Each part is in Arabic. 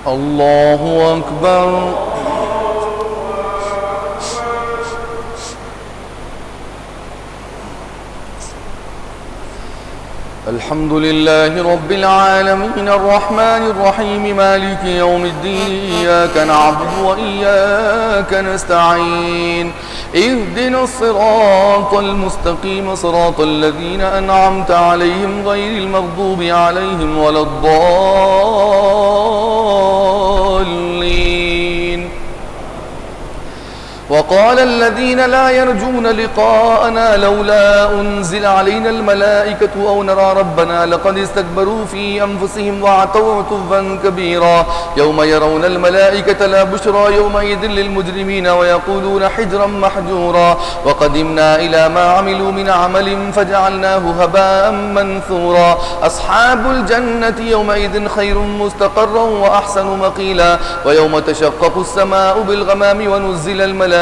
الله أكبر. الحمد لله رب العالمين الرحمن الرحيم مالك يوم الدين إياك نعبد وإياك نستعين اهدنا الصراط المستقيم صراط الذين أنعمت عليهم غير المغضوب عليهم ولا الضالين. وقال الذين لا يرجون لقاءنا لولا أنزل علينا الملائكة أو نرى ربنا لقد استكبروا في أنفسهم وعتوا عتوا كبيرا يوم يرون الملائكة لا بشرى يومئذ للمجرمين ويقولون حجرا محجورا وقدمنا إلى ما عملوا من عمل فجعلناه هباء منثورا أصحاب الجنة يومئذ خير مستقرا وأحسن مقيلا ويوم تشقق السماء بالغمام ونزل الملائكة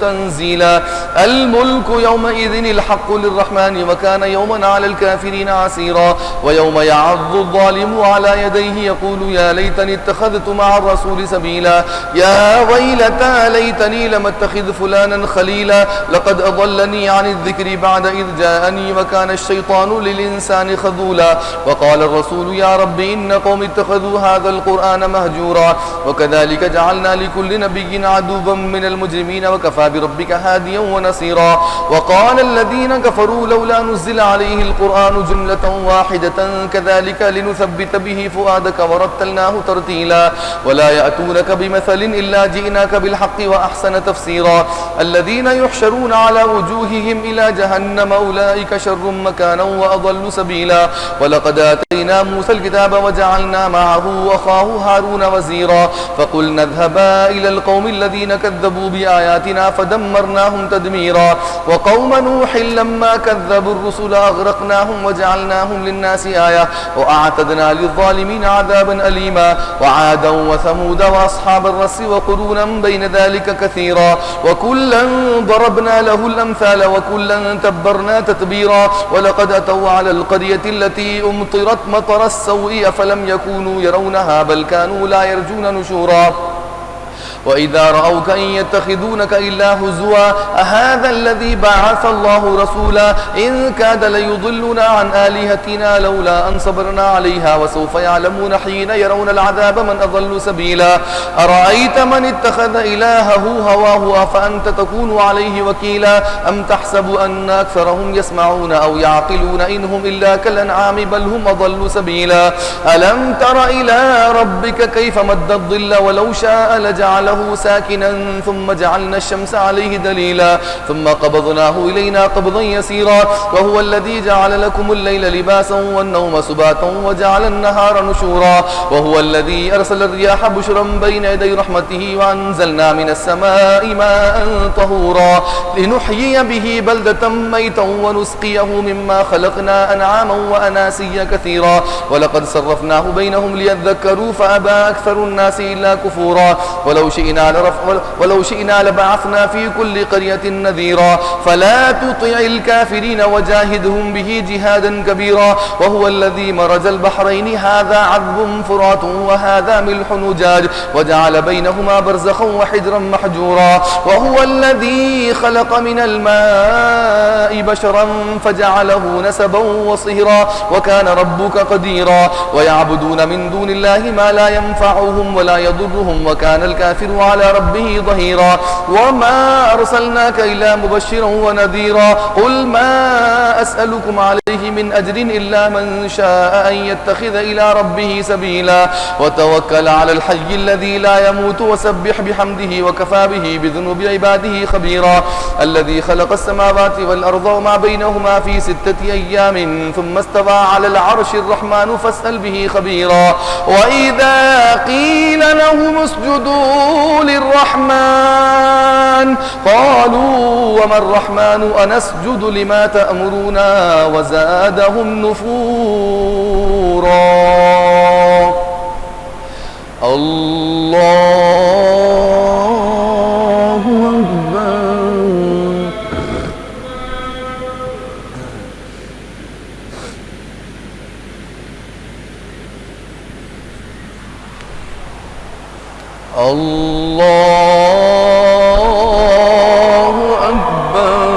تنزيلا الملك يومئذ الحق للرحمن وكان يوما على الكافرين عسيرا ويوم يعض الظالم على يديه يقول يا ليتني اتخذت مع الرسول سبيلا يا ويلتى ليتني لم اتخذ فلانا خليلا لقد أضلني عن الذكر بعد إذ جاءني وكان الشيطان للإنسان خذولا وقال الرسول يا رب إن قوم اتخذوا هذا القرآن مهجورا وكذلك جعلنا لكل نبي عدوا من المجرمين وكفى بربك هاديا ونصيرا وقال الذين كفروا لولا نزل عليه القرآن جملة واحدة كذلك لنثبت به فؤادك ورتلناه ترتيلا ولا يأتونك بمثل إلا جئناك بالحق وأحسن تفسيرا الذين يحشرون على وجوههم إلى جهنم أولئك شر مكانا وأضل سبيلا ولقد آتينا موسى الكتاب وجعلنا معه أخاه هارون وزيرا فقلنا اذهبا إلى القوم الذين كذبوا بآياتنا فدمرناهم تدميرا وقوم نوح لما كذبوا الرسل أغرقناهم وجعلناهم للناس آية وأعتدنا للظالمين عذابا أليما وعادا وثمود وأصحاب الرس وقرونا بين ذلك كثيرا وكلا ضربنا له الأمثال وكلا تبرنا تتبيرا ولقد أتوا على القرية التي أمطرت مطر السوء أفلم يكونوا يرونها بل كانوا لا يرجون نشورا وإذا رأوك إن يتخذونك إلا هزوا أهذا الذي بعث الله رسولا إن كاد ليضلنا عن آلهتنا لولا أن صبرنا عليها وسوف يعلمون حين يرون العذاب من أضل سبيلا أرأيت من اتخذ إلهه هواه أفأنت تكون عليه وكيلا أم تحسب أن أكثرهم يسمعون أو يعقلون إنهم إلا كالأنعام بل هم أضل سبيلا ألم تر إلى ربك كيف مد الظل ولو شاء لجعله ساكنا ثم جعلنا الشمس عليه دليلا ثم قبضناه إلينا قبضا يسيرا وهو الذي جعل لكم الليل لباسا والنوم سباتا وجعل النهار نشورا وهو الذي أرسل الرياح بشرا بين يدي رحمته وأنزلنا من السماء ماء طهورا لنحيي به بلدة ميتا ونسقيه مما خلقنا أنعاما وأناسيا كثيرا ولقد صرفناه بينهم ليذكروا فأبى أكثر الناس إلا كفورا ولو شئنا لبعثنا في كل قرية نذيرا فلا تطع الكافرين وجاهدهم به جهادا كبيرا وهو الذي مرج البحرين هذا عذب فرات وهذا ملح نجاج وجعل بينهما برزخا وحجرا محجورا وهو الذي خلق من الماء بشرا فجعله نسبا وصهرا وكان ربك قديرا ويعبدون من دون الله ما لا ينفعهم ولا يضرهم وكان الكافر على ربه ظهيرا وما أرسلناك إلا مبشرا ونذيرا قل ما أسألكم عليه من أجر إلا من شاء أن يتخذ إلى ربه سبيلا وتوكل على الحي الذي لا يموت وسبح بحمده وكفى به بذنوب عباده خبيرا الذي خلق السماوات والأرض وما بينهما في 6 أيام ثم استوى على العرش الرحمن فاسأل به خبيرا وإذا قيل لهم اسجدوا للرحمن قالوا وما الرحمن أنسجد لما تأمرنا وزادهم نفورا الله أكبر. الله أكبر.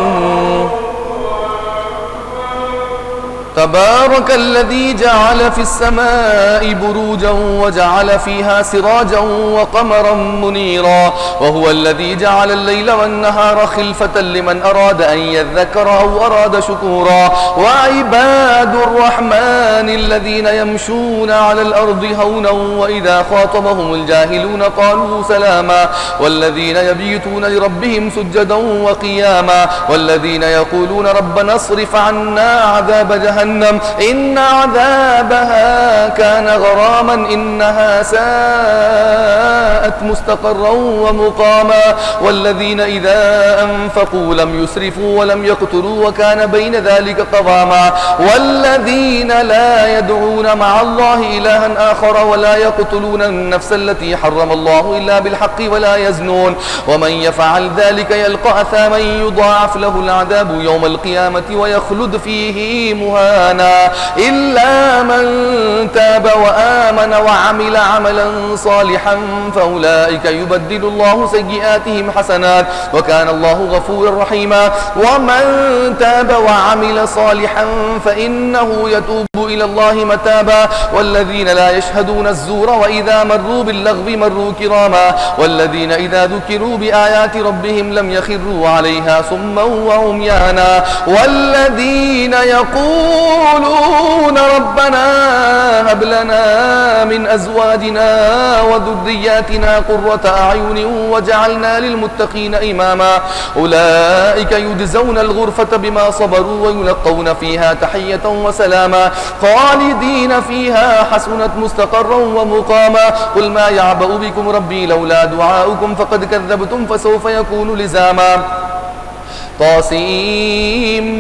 تبارك الذي جعل في السماء بروجا وجعل فيها سراجا وقمرا منيرا وهو الذي جعل الليل والنهار خلفة لمن أراد أن يذكر أو أراد شكورا. وعباد الرحمن الذين يمشون على الأرض هونا وإذا خاطبهم الجاهلون قالوا سلاما والذين يبيتون لربهم سجدا وقياما والذين يقولون ربنا اصرف عنا عذاب جهنم إن عذابها كان غراما إنها ساءت مستقرا ومقاما والذين إذا أنفقوا لم يسرفوا ولم يقتروا وكان بين ذلك قواما والذين لا يدعون مع الله إلها آخر ولا يقتلون النفس التي حرم الله إلا بالحق ولا يزنون ومن يفعل ذلك يلقى أثاما يضاعف له العذاب يوم القيامة ويخلد فيه مهانا إلا من تاب وآمن وعمل عملا صالحا فأولئك يبدل الله سيئاتهم حسنات وكان الله غفورا رحيما. ومن تاب وعمل صالحا فإنه يتوب إلى الله متابا والذين لا يشهدون الزور وإذا مروا باللغو مروا كراما والذين إذا ذكروا بآيات ربهم لم يخروا عليها صما وعميانا والذين يقولون ربنا هب لنا من أزواجنا وذرياتنا قرة أعين وجعلنا للمتقين إماما أولئك يجزون الغرفة بما صبروا ويلقون فيها تحية وسلاما خالدين فيها حسنت مستقرا ومقاما. قل ما يعبأ بكم ربي لولا دعاؤكم فقد كذبتم فسوف يكون لزاما. طاسيم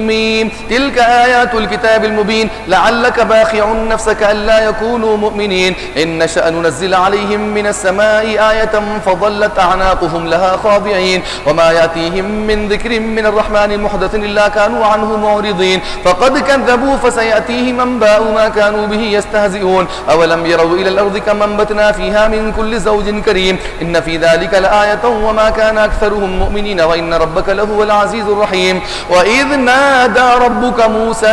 تلك آيات الكتاب المبين لعلك باخع نفسك ألا يكونوا مؤمنين إن نشأ ننزل عليهم من السماء آية فظلت أعناقهم لها خاضعين وما يأتيهم من ذكر من الرحمن محدث إلا كانوا عنه معرضين فقد كذبوا فسيأتيهم أنباء ما كانوا به يستهزئون أولم يروا إلى الأرض كم أنبتنا فيها من كل زوج كريم إن في ذلك لآية وما كان أكثرهم مؤمنين وإن ربك لهو العزيز الرحيم. وإذ نادى ربك موسى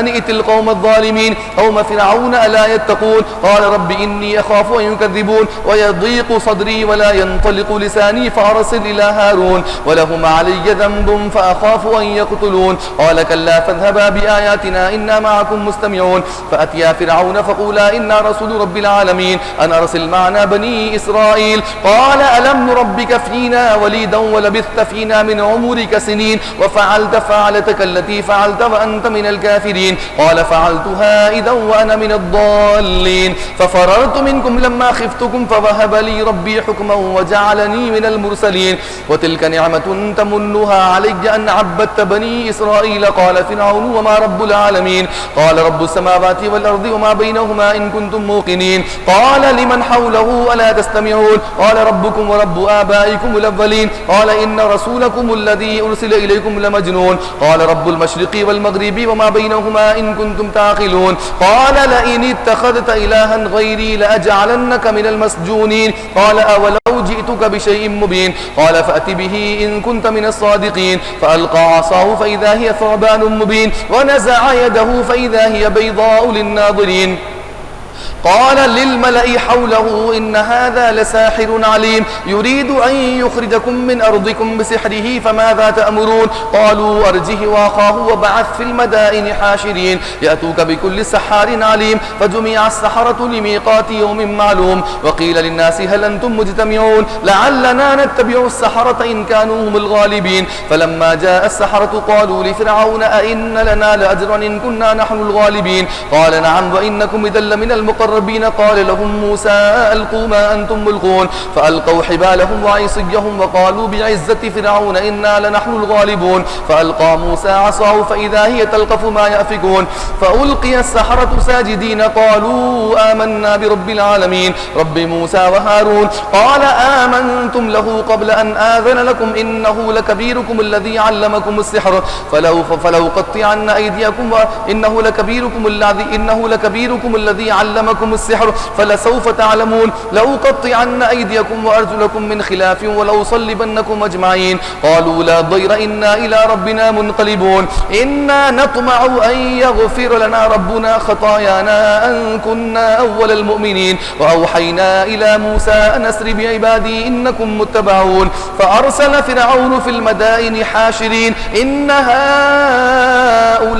أن ائت القوم الظالمين قوم فرعون ألا يتقون قال رب إني أخاف أن يكذبون ويضيق صدري ولا ينطلق لساني فأرسل إلى هارون ولهم علي ذنب فأخاف أن يقتلون قال كلا فاذهبا بآياتنا إنا معكم مستمعون فأتيا فرعون فقولا إنا رسول رب العالمين أن أرسل معنا بني إسرائيل قال ألم نربك فينا وليدا ولبثت فينا من عمرك سنين وفعلت فعلتك التي فعلت وأنت من الكافرين قال فعلتها إذا وأنا من الضالين ففررت منكم لما خفتكم فوهب لي ربي حكما وجعلني من المرسلين وتلك نعمة تمنها علي أن عبدت بني إسرائيل قال فرعون وما رب العالمين قال رب السماوات والأرض وما بينهما إن كنتم موقنين قال لمن حوله ألا تستمعون قال ربكم ورب آبائكم الأولين قال إن رسولكم الذي أرسل إليكم لمجنون قال رب المشرق والمغرب وما بينهما إن كنتم تعقلون قال لئن اتخذت إلها غيري لأجعلنك من المسجونين قال أولو جئتك بشيء مبين قال فأت به إن كنت من الصادقين فألقى عصاه فإذا هي ثعبان مبين ونزع يده فإذا هي بيضاء للناظرين قال للملأ حوله إن هذا لساحر عليم يريد أن يخرجكم من أرضكم بسحره فماذا تأمرون قالوا أرجه وأخاه وبعث في المدائن حاشرين يأتوك بكل سحار عليم فجمع السحرة لميقات يوم معلوم وقيل للناس هل أنتم مجتمعون لعلنا نتبع السحرة إن كانوا هم الغالبين فلما جاء السحرة قالوا لفرعون أئن لنا لأجرا إن كنا نحن الغالبين قال نعم وإنكم إذا لمن المقربين قال لهم موسى ألقوا ما أنتم ملقون فألقوا حبالهم وعصيهم وقالوا بعزة فرعون إنا لنحن الغالبون فألقى موسى عصاه فإذا هي تلقف ما يأفكون فألقي السحرة ساجدين قالوا آمنا برب العالمين رب موسى وهارون قال آمنتم له قبل أن آذن لكم إنه لكبيركم الذي علمكم السحر فلو قطعن أيديكم إنه لكبيركم الذي علمكم عنكم السحر فلسوف تعلمون لأقطعن أيديكم وأرجلكم من خلاف ولأصلبنكم أجمعين قالوا لا ضير إنا إلى ربنا منقلبون إنا نطمع أن يغفر لنا ربنا خطايانا أن كنا أول المؤمنين وأوحينا إلى موسى أن أسر بعبادي إنكم متبعون فأرسل فرعون في المدائن حاشرين إن هؤلاء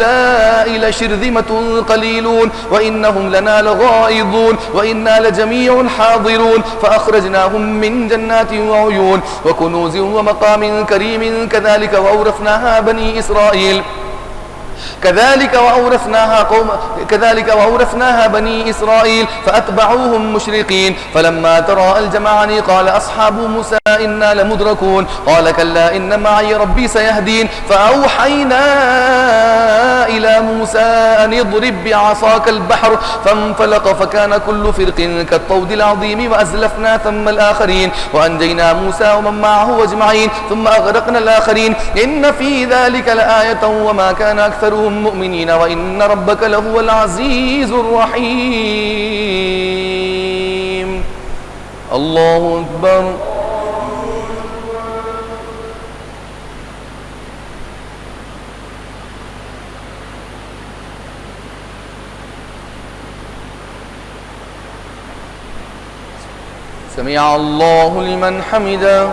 لشرذمة قليلون وإنهم لنا لغائظون وإنا لجميع حاضرون فأخرجناهم من جنات وعيون وكنوز ومقام كريم كذلك وأورثناها بني إسرائيل فأتبعوهم مشرقين فلما تراءى الجمعان قال أصحاب موسى إنا لمدركون قال كلا إن معي ربي سيهدين فأوحينا إلى موسى أن اضرب بعصاك البحر فانفلق فكان كل فرق كالطود العظيم وأزلفنا ثم الآخرين وأنجينا موسى ومن معه أجمعين ثم أغرقنا الآخرين إن في ذلك لآية وما كان أكثرهم مؤمنين وإن ربك لهو العزيز الرحيم الله أكبر سمع الله لمن حمده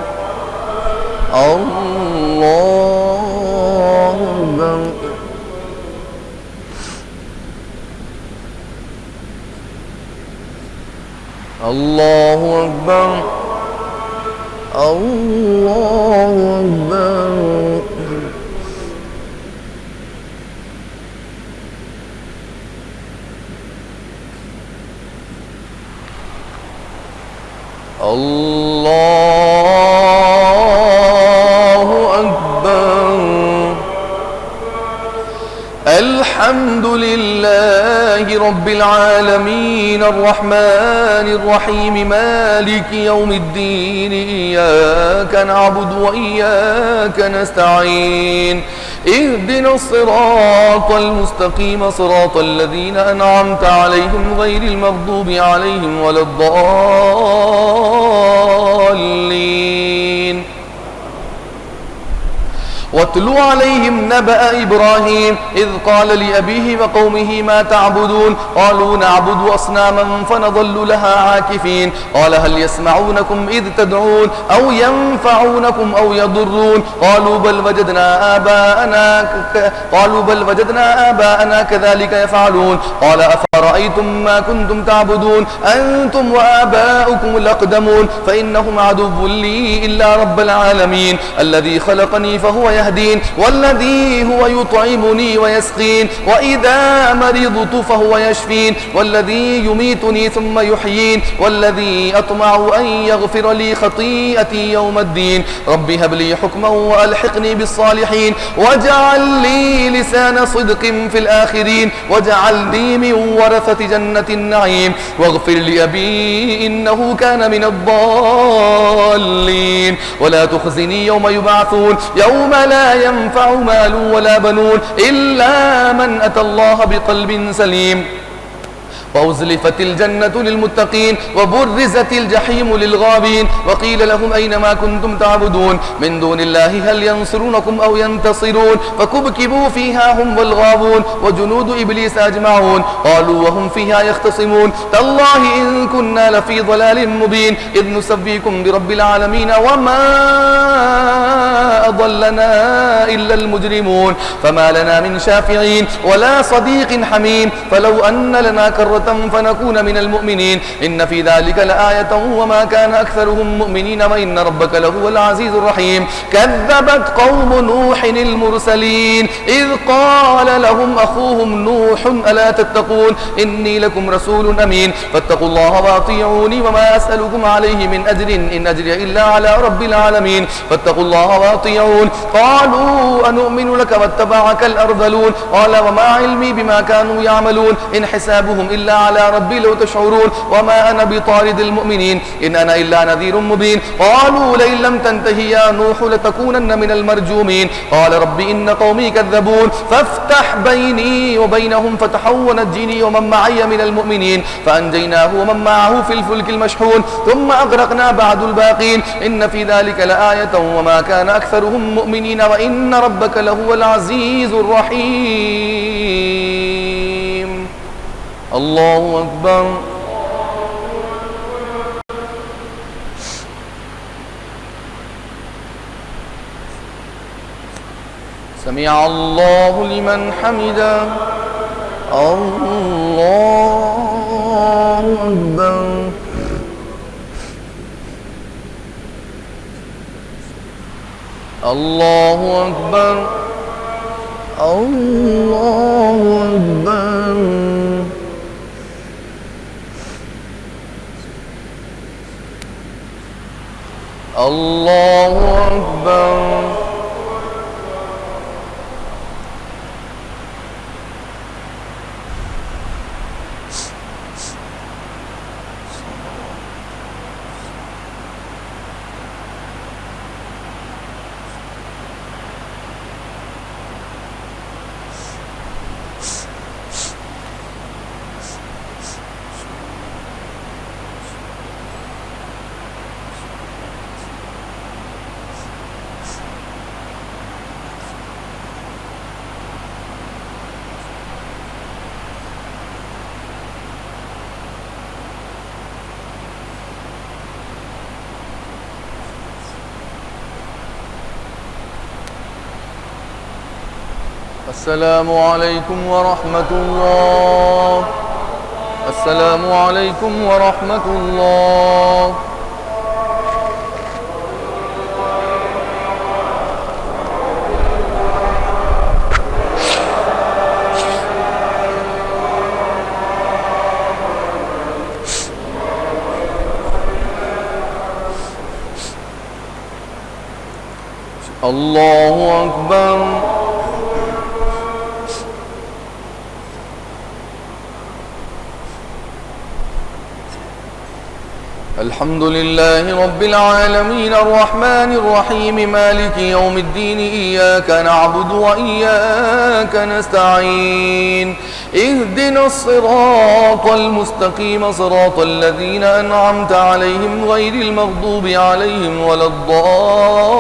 الله أكبر الله أكبر الله أكبر الله أكبر الحمد لله رب العالمين الرحمن الرحيم مالك يوم الدين إياك نعبد وإياك نستعين اهدنا الصراط المستقيم صراط الذين أنعمت عليهم غير المغضوب عليهم ولا الضالين واتل عليهم نبأ إبراهيم إذ قال لأبيه وقومه ما تعبدون قالوا نعبد أصناما فنظل لها عاكفين قال هل يسمعونكم إذ تدعون أو ينفعونكم أو يضرون قالوا بل وجدنا آباءنا كذلك يفعلون قال أفرأيتم ما كنتم تعبدون أنتم وآباؤكم الأقدمون فإنهم عدو لي إلا رب العالمين الذي خلقني فهو يهدين والذي هو يطعمني ويسقين وإذا مرضت فهو يشفين والذي يميتني ثم يحيين والذي أطمع أن يغفر لي خطيئتي يوم الدين رب هب لي حكما وألحقني بالصالحين واجعل لي لسان صدق في الآخرين واجعلني من ورثة جنة النعيم واغفر لأبي إنه كان من الضالين ولا تخزني يوم يبعثون يوم لا ينفع مال ولا بنون إلا من أتى الله بقلب سليم وأزلفت الجنة للمتقين وبرزت الجحيم للغابين وقيل لهم أين ما كنتم تعبدون من دون الله هل ينصرونكم أو ينتصرون فكبكبوا فيها هم والغابون وجنود إبليس أجمعون قالوا وهم فيها يختصمون تالله إن كنا لفي ضلال مبين إذ نسبيكم برب العالمين وما أضلنا إلا المجرمون فما لنا من شافعين ولا صديق حميم فلو أن لنا كرة فنكون من المؤمنين إن في ذلك لآية وما كان أكثرهم مؤمنين وإن ربك لهو العزيز الرحيم كذبت قوم نوح المرسلين إذ قال لهم أخوهم نوح ألا تتقون إني لكم رسول أمين فاتقوا الله وأطيعوني وما أسألكم عليه من أجر إن أجري إلا على رب العالمين فاتقوا الله وأطيعون قالوا أنؤمن لك واتبعك الأرذلون قال وما علمي بما كانوا يعملون إن حسابهم إلا إلا على ربي لو تشعرون وما أنا بطارد المؤمنين إن أنا إلا نذير مبين قالوا لئن لم تنتهي يا نوح لتكونن من المرجومين قال رب إن قومي كذبون فافتح بيني وبينهم فتحا ونجني ومن معي من المؤمنين فأنجيناه ومن معه في الفلك المشحون ثم أغرقنا بعد الباقين إن في ذلك لآية وما كان أكثرهم مؤمنين وإن ربك لهو العزيز الرحيم الله أكبر سمع الله لمن حمده الله أكبر الله أكبر الله أكبر الله أكبر السلام عليكم ورحمة الله السلام عليكم ورحمة الله الله أكبر الحمد لله رب العالمين الرحمن الرحيم مالك يوم الدين إياك نعبد وإياك نستعين اهدنا الصراط المستقيم صراط الذين أنعمت عليهم غير المغضوب عليهم ولا الضالين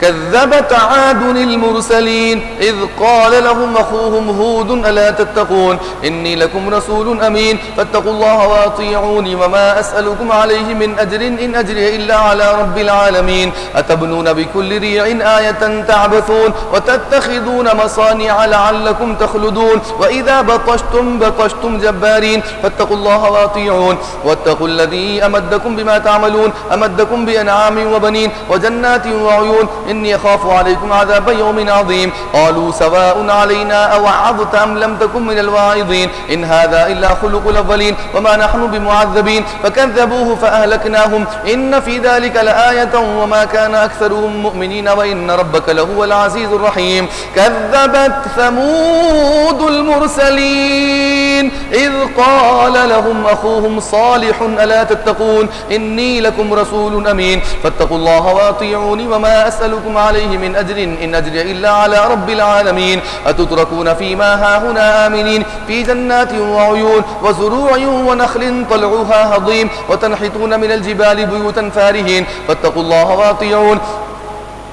كذبت عاد المرسلين إذ قال لهم أخوهم هود ألا تتقون إني لكم رسول أمين فاتقوا الله وأطيعوني وما أسألكم عليه من أجر إن أجري إلا على رب العالمين أتبنون بكل ريع آية تعبثون وتتخذون مصانع لعلكم تخلدون وإذا بطشتم جبارين فاتقوا الله وأطيعون واتقوا الذي أمدكم بما تعملون أمدكم بأنعام وبنين وجنات وعيون إني أخاف عليكم عذاب يوم عظيم قالوا سواء علينا أوعظت أم لم تكن من الواعظين إن هذا إلا خلق الأولين وما نحن بمعذبين فكذبوه فأهلكناهم إن في ذلك لآية وما كان أكثرهم مؤمنين وإن ربك لهو العزيز الرحيم كذبت ثمود المرسلين إذ قال لهم أخوهم صالح ألا تتقون إني لكم رسول أمين فاتقوا الله وأطيعوني وما أسألكم عليه من أجر إن أجري إلا على رب العالمين أتتركون فيما هاهنا آمنين في جنات وعيون وزروع ونخل طلعها هضيم وتنحتون من الجبال بيوتا فارهين فاتقوا الله وأطيعون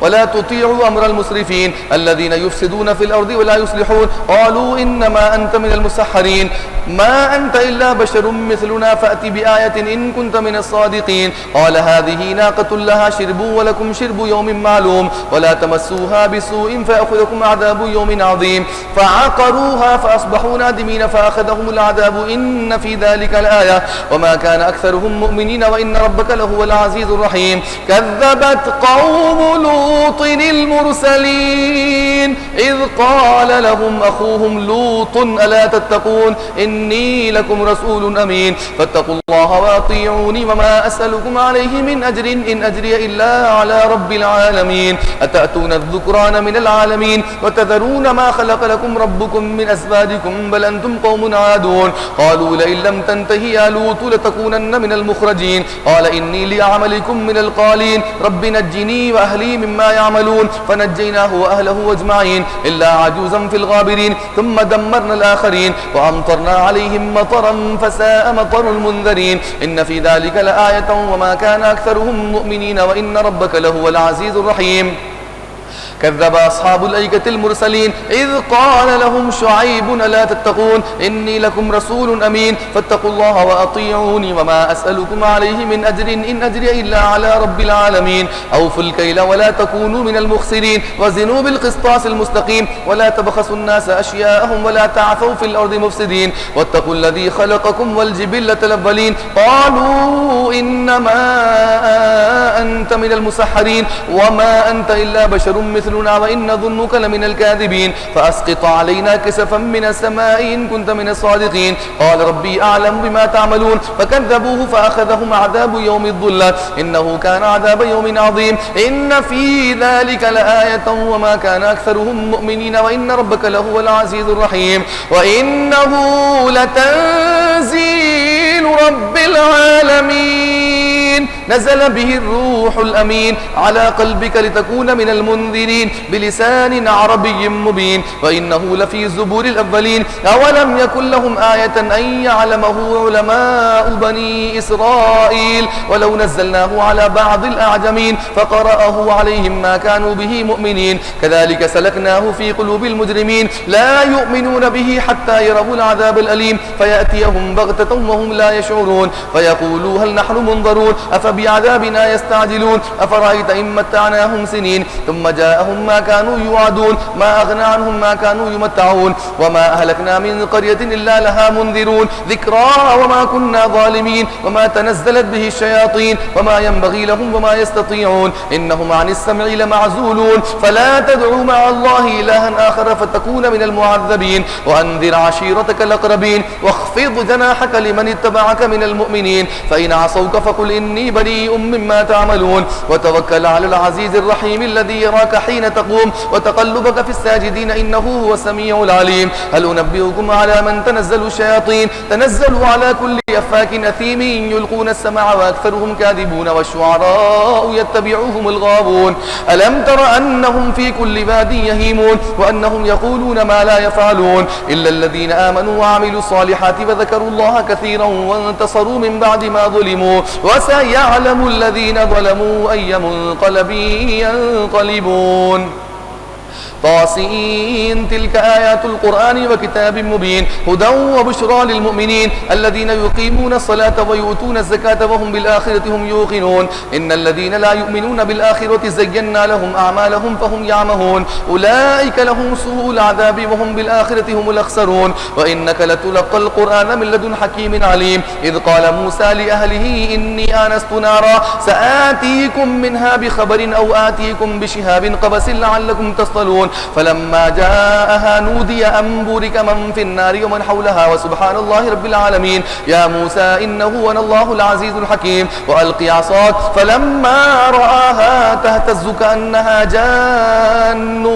ولا تطيعوا أمر المسرفين الذين يفسدون في الأرض ولا يصلحون قالوا إنما أنت من المسحرين ما أنت إلا بشر مثلنا فأت بآية إن كنت من الصادقين قال هذه ناقة لها شرب ولكم شرب يوم معلوم ولا تمسوها بسوء فيأخذكم عذاب يوم عظيم فعقروها فأصبحوا نادمين فأخذهم العذاب إن في ذلك الآية وما كان أكثرهم مؤمنين وإن ربك لهو العزيز الرحيم كذبت قوم لوط لوط المرسلين إذ قال لهم أخوهم لوط ألا تتقون إني لكم رسول أمين فاتقوا الله وأطيعوني وما أسألكم عليه من أجر إن أجري إلا على رب العالمين أتأتون الذكران من العالمين وتذرون ما خلق لكم ربكم من أزواجكم بل أنتم قوم عادون قالوا لئن لم تنتهي يا لوط لتكونن من المخرجين قال إني لعملكم من القالين رب نجني وأهلي مما يعملون فنجيناه وأهله أجمعين إلا عجوزا في الغابرين ثم دمرنا الآخرين وأمطرنا عليهم مطرا فساء مطر المنذرين إن في ذلك لآية وما كان أكثرهم مؤمنين وإن ربك لهو العزيز الرحيم كذب أصحاب الأيكة المرسلين إذ قال لهم شعيب ألا تتقون إني لكم رسول أمين فاتقوا الله وأطيعوني وما أسألكم عليه من أجر إن أجري إلا على رب العالمين أوفوا الكيل ولا تكونوا من المخسرين وزنوا بالقسطاس المستقيم ولا تبخسوا الناس أشياءهم ولا تعثوا في الأرض مفسدين واتقوا الذي خلقكم والجبلة الأولين قالوا إنما أنت من المسحرين وما أنت إلا بشر مثلنا وإن ظنك لمن الكاذبين فأسقط علينا كسفا من السماء إن كنت من الصادقين قال ربي أعلم بما تعملون فكذبوه فأخذهم عذاب يوم الظلة إنه كان عذاب يوم عظيم إن في ذلك لآية وما كان أكثرهم مؤمنين وإن ربك لهو العزيز الرحيم وإنه لتنزيل رب العالمين نزل به الروح الأمين على قلبك لتكون من المنذرين بلسان عربي مبين وإنه لفي زبور الأولين أولم يكن لهم آية أن يعلمه علماء بني إسرائيل ولو نزلناه على بعض الأعجمين فقرأه عليهم ما كانوا به مؤمنين كذلك سلكناه في قلوب المجرمين لا يؤمنون به حتى يروا العذاب الأليم فيأتيهم بغتة وهم لا يشعرون فيقولوا هل نحن منظرون أفبعذابنا يستعجلون أفرأيت إن متعناهم سنين ثم جاءهم ما كانوا يوعدون ما أغنى عنهم ما كانوا يمتعون وما أهلكنا من قرية إلا لها منذرون ذكرى وما كنا ظالمين وما تنزلت به الشياطين وما ينبغي لهم وما يستطيعون إنهم عن السمع لمعزولون فلا تدعوا مع الله إلها آخر فتكون من المعذبين وأنذر عشيرتك الأقربين واخفض جناحك لمن اتبعك من المؤمنين فإن عصوك فقل إني بريء مما تعملون وتوكل على العزيز الرحيم الذي يراك حين تقوم وتقلبك في الساجدين إنه هو السميع العليم هل أنبئكم على من تنزل الشياطين تنزل على كل أفاك أثيم يلقون السمع وأكثرهم كاذبون والشعراء يتبعوهم الغاوون ألم تر أنهم في كل واد يهيمون وأنهم يقولون ما لا يفعلون إلا الذين آمنوا وعملوا الصالحات وذكروا الله كثيرا وانتصروا من بعد ما ظلموا وسيعلم الذين ظلموا أي منقلب ينقلبون طاسين تلك آيات القرآن وكتاب مبين هدى وبشرى للمؤمنين الذين يقيمون الصلاة ويؤتون الزكاة وهم بالآخرة هم يوقنون إن الذين لا يؤمنون بالآخرة زينا لهم أعمالهم فهم يعمهون أولئك لهم سوء العذاب وهم بالآخرة هم الأخسرون وإنك لتلقى القرآن من لدن حكيم عليم إذ قال موسى لأهله إني آنست نارا سآتيكم منها بخبر أو آتيكم بشهاب قبس لعلكم تصطلون فلما جاءها نودي أن بورك من في النار ومن حولها وسبحان الله رب العالمين يا موسى إنه أنا الله العزيز الحكيم وألقي عصاك فلما رآها تهتز كأنها جان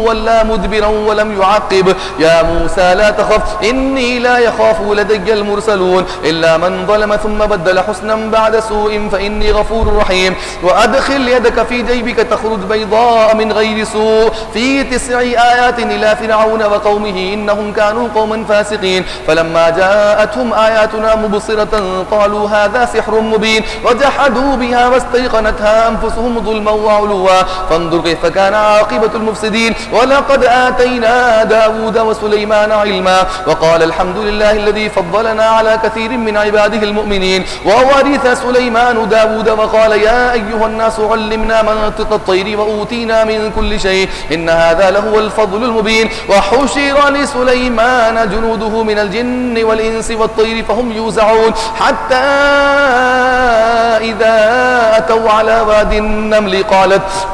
ولا مدبرا ولم يعقب يا موسى لا تخف إني لا يخاف لدي المرسلون إلا من ظلم ثم بدل حسنا بعد سوء فإني غفور رحيم وأدخل يدك في جيبك تخرج بيضاء من غير سوء في 9 آيات إلى فرعون وقومه إنهم كانوا قوما فاسقين فلما جاءتهم آياتنا مبصرة قالوا هذا سحر مبين وجحدوا بها واستيقنتها أنفسهم ظلما وعلوا فانظر كيف كان عاقبة المفسدين ولقد آتينا داود وسليمان علما وقال الحمد لله الذي فضلنا على كثير من عباده المؤمنين وورث سليمان داود وقال يا أيها الناس علمنا منطق الطير وأوتينا من كل شيء إن هذا لهو الفضل المبين وحشر لسليمان جنوده من الجن والإنس والطير فهم يوزعون حتى إذا أتوا على واد النمل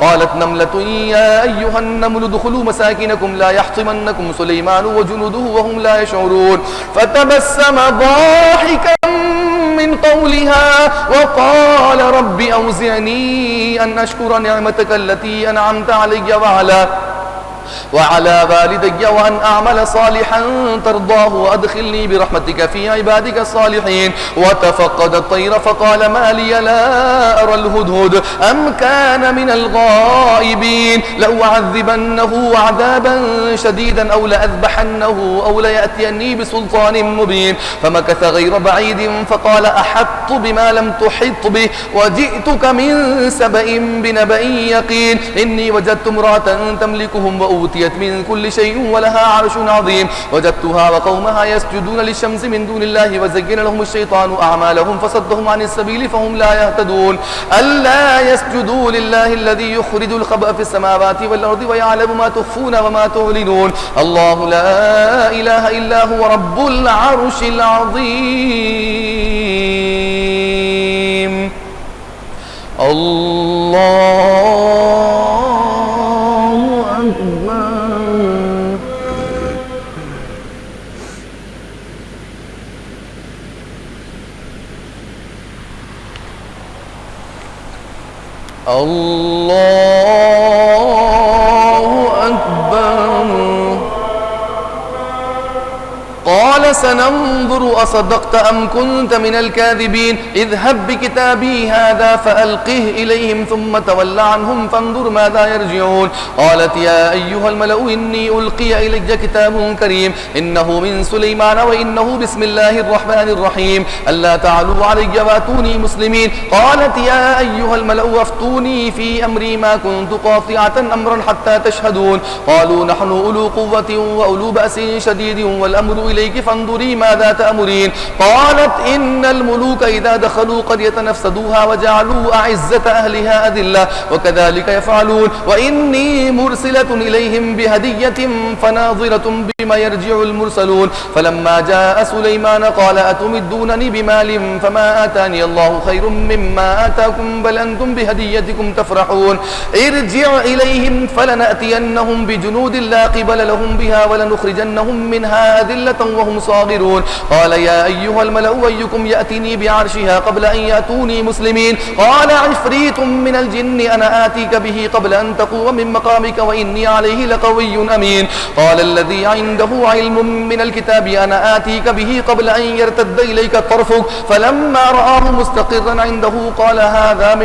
قالت نملة يا أيها النمل ادخلوا مساكنكم لا يحطمنكم سليمان وجنوده وهم لا يشعرون فتبسم ضاحكا من قولها وقال رب أوزعني أن أشكر نعمتك التي أنعمت علي وعلى والدي وأن أعمل صالحا ترضاه وأدخلني برحمتك في عبادك الصالحين وتفقد الطير فقال ما لي لا أرى الهدهد أم كان من الغائبين لأعذبنه عذابا شديدا أو لأذبحنه أو ليأتيني بسلطان مبين فمكث غير بعيد فقال أحطت بما لم تحط به وجئتك من سبأ بنبأ يقين إني وجدت امرأة تملكهم وأوتيت من كل شيء ولها عرش عظيم وجدتها وقومها يسجدون للشمس من دون الله وزين لهم الشيطان أعمالهم فصدهم عن السبيل فهم لا يهتدون ألا يسجدوا لله الذي يخرج الخبأ في السماوات والأرض ويعلم ما تخفون وما تعلنون الله لا إله إلا هو رب العرش العظيم الله أكبر الله أكبر قال سننظر أصدقت أم كنت من الكاذبين اذهب بكتابي هذا فألقه إليهم ثم تول عنهم فانظر ماذا يرجعون قالت يا أيها الملأ إني ألقي إلي كتاب كريم إنه من سليمان وإنه بسم الله الرحمن الرحيم ألا تعلوا علي وأتوني مسلمين قالت يا أيها الملأ أفتوني في أمري ما كنت قاطعة أمرا حتى تشهدون قالوا نحن أولو قوة وأولو بأس شديد والأمر إليك فانظري ماذا تأمرين قالت إن الملوك إذا دخلوا قرية نفسدوها وجعلوا أعزة أهلها أذلة وكذلك يفعلون وإني مرسلة إليهم بهدية فناظرة بما يرجع المرسلون فلما جاء سليمان قال أتمدونني بمال فما آتاني الله خير مما آتاكم بل أنتم بهديتكم تفرحون ارجع إليهم فلنأتينهم بجنود لا قبل لهم بها ولنخرجنهم منها أذلة وهم صاغرون قال يا أيها الملأ أيكم يأتيني بعرشها قبل أن يأتوني مسلمين قال عفريت من الجن أنا آتيك به قبل أن تقوم من مقامك وإني عليه لقوي أمين قال الذي عنده علم من الكتاب أنا آتيك به قبل أن يرتد إليك طرفك فلما رآه مستقرا عنده قال هذا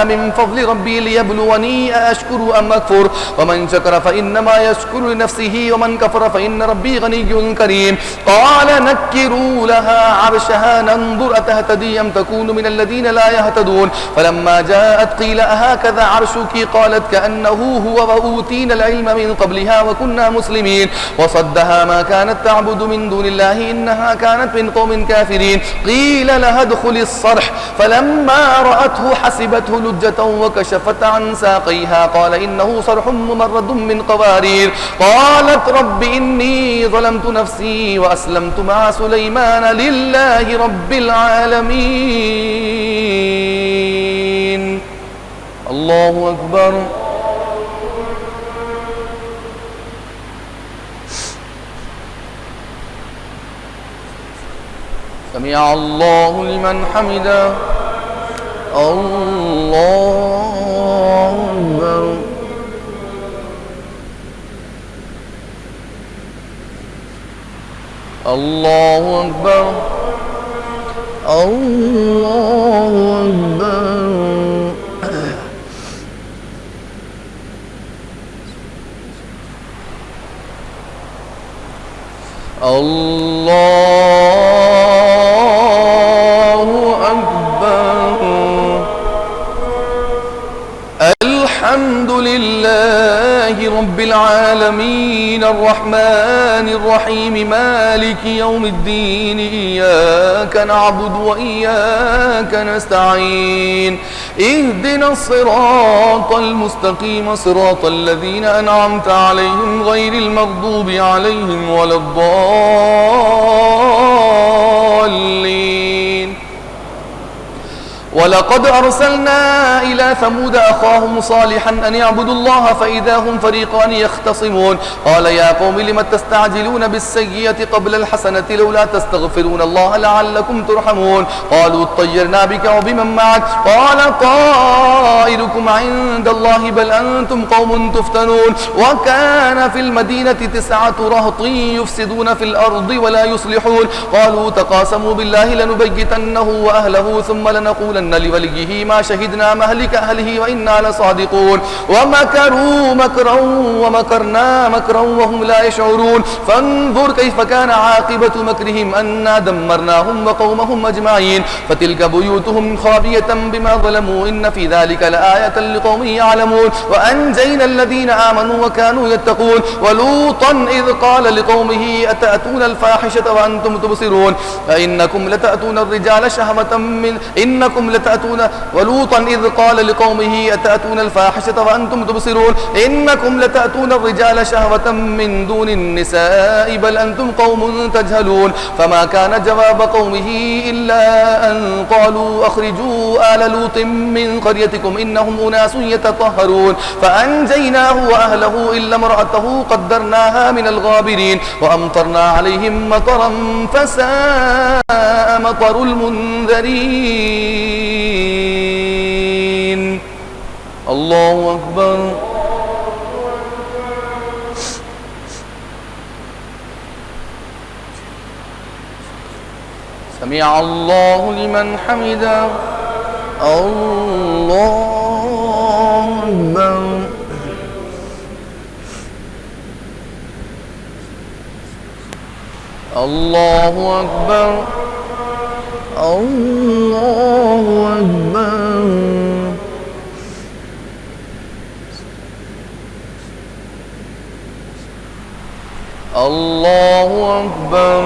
من فضل ربي ليبلوني أأشكر أم أكفر ومن شكر فإنما يشكر لنفسه ومن كفر فإن ربي غني كريم قال نكروا لها عرشها ننظر أتهتدي أم تكون من الذين لا يهتدون فلما جاءت قيل أهكذا عرشك قالت كأنه هو وأوتينا العلم من قبلها وكنا مسلمين وصدها ما كانت تعبد من دون الله إنها كانت من قوم كافرين قيل لها ادخل الصرح فلما رأته حسبته لجة وكشفت عن ساقيها قال إنه صرح ممرد من قوارير قالت رب إني ظلمت نفسي وأسلمت مع سليمان لله رب العالمين الله أكبر سمع الله لمن حمده الله أكبر الله أكبر الله أكبر الله أكبر الحمد لله رب العالمين العالمين الرحمن الرحيم مالك يوم الدين إياك نعبد وإياك نستعين اهدنا الصراط المستقيم صراط الذين أنعمت عليهم غير المغضوب عليهم ولا الضالين. ولقد أرسلنا إلى ثمود أخاهم صالحا أن يعبدوا الله فإذا هم فريقان يختصمون قال يا قوم لم تستعجلون بالسيئة قبل الحسنة لولا تستغفرون الله لعلكم ترحمون قالوا اطيرنا بك وبمن معك قال طائركم عند الله بل أنتم قوم تفتنون وكان في المدينة 9 رهط يفسدون في الأرض ولا يصلحون قالوا تقاسموا بالله لنبيتنه وأهله ثم لنقولن لوليه ما شهدنا مهلك أهله وإنا لصادقون ومكروا مكرا ومكرنا مكرا وهم لا يشعرون فانظر كيف كان عاقبة مكرهم أنا دمرناهم وقومهم أجمعين فتلك بيوتهم خابية بما ظلموا إن في ذلك لآية لقوم يعلمون وأنجينا الذين آمنوا وكانوا يتقون ولوطا إذ قال لقومه أتأتون الفاحشة وأنتم تبصرون فإنكم لتأتون الرجال شهوة من ولوطا إذ قال لقومه أتأتون الفاحشة وأنتم تبصرون إنكم لتأتون الرجال شهوة من دون النساء بل أنتم قوم تجهلون فما كان جواب قومه إلا أن قالوا أخرجوا آل لوط من قريتكم إنهم أناس يتطهرون فأنجيناه وأهله إلا امرأته قدرناها من الغابرين وأمطرنا عليهم مطرا فساء مطر المنذرين. الله أكبر. سمع الله لمن حمده. الله أكبر. الله أكبر. الله أكبر. الله أكبر.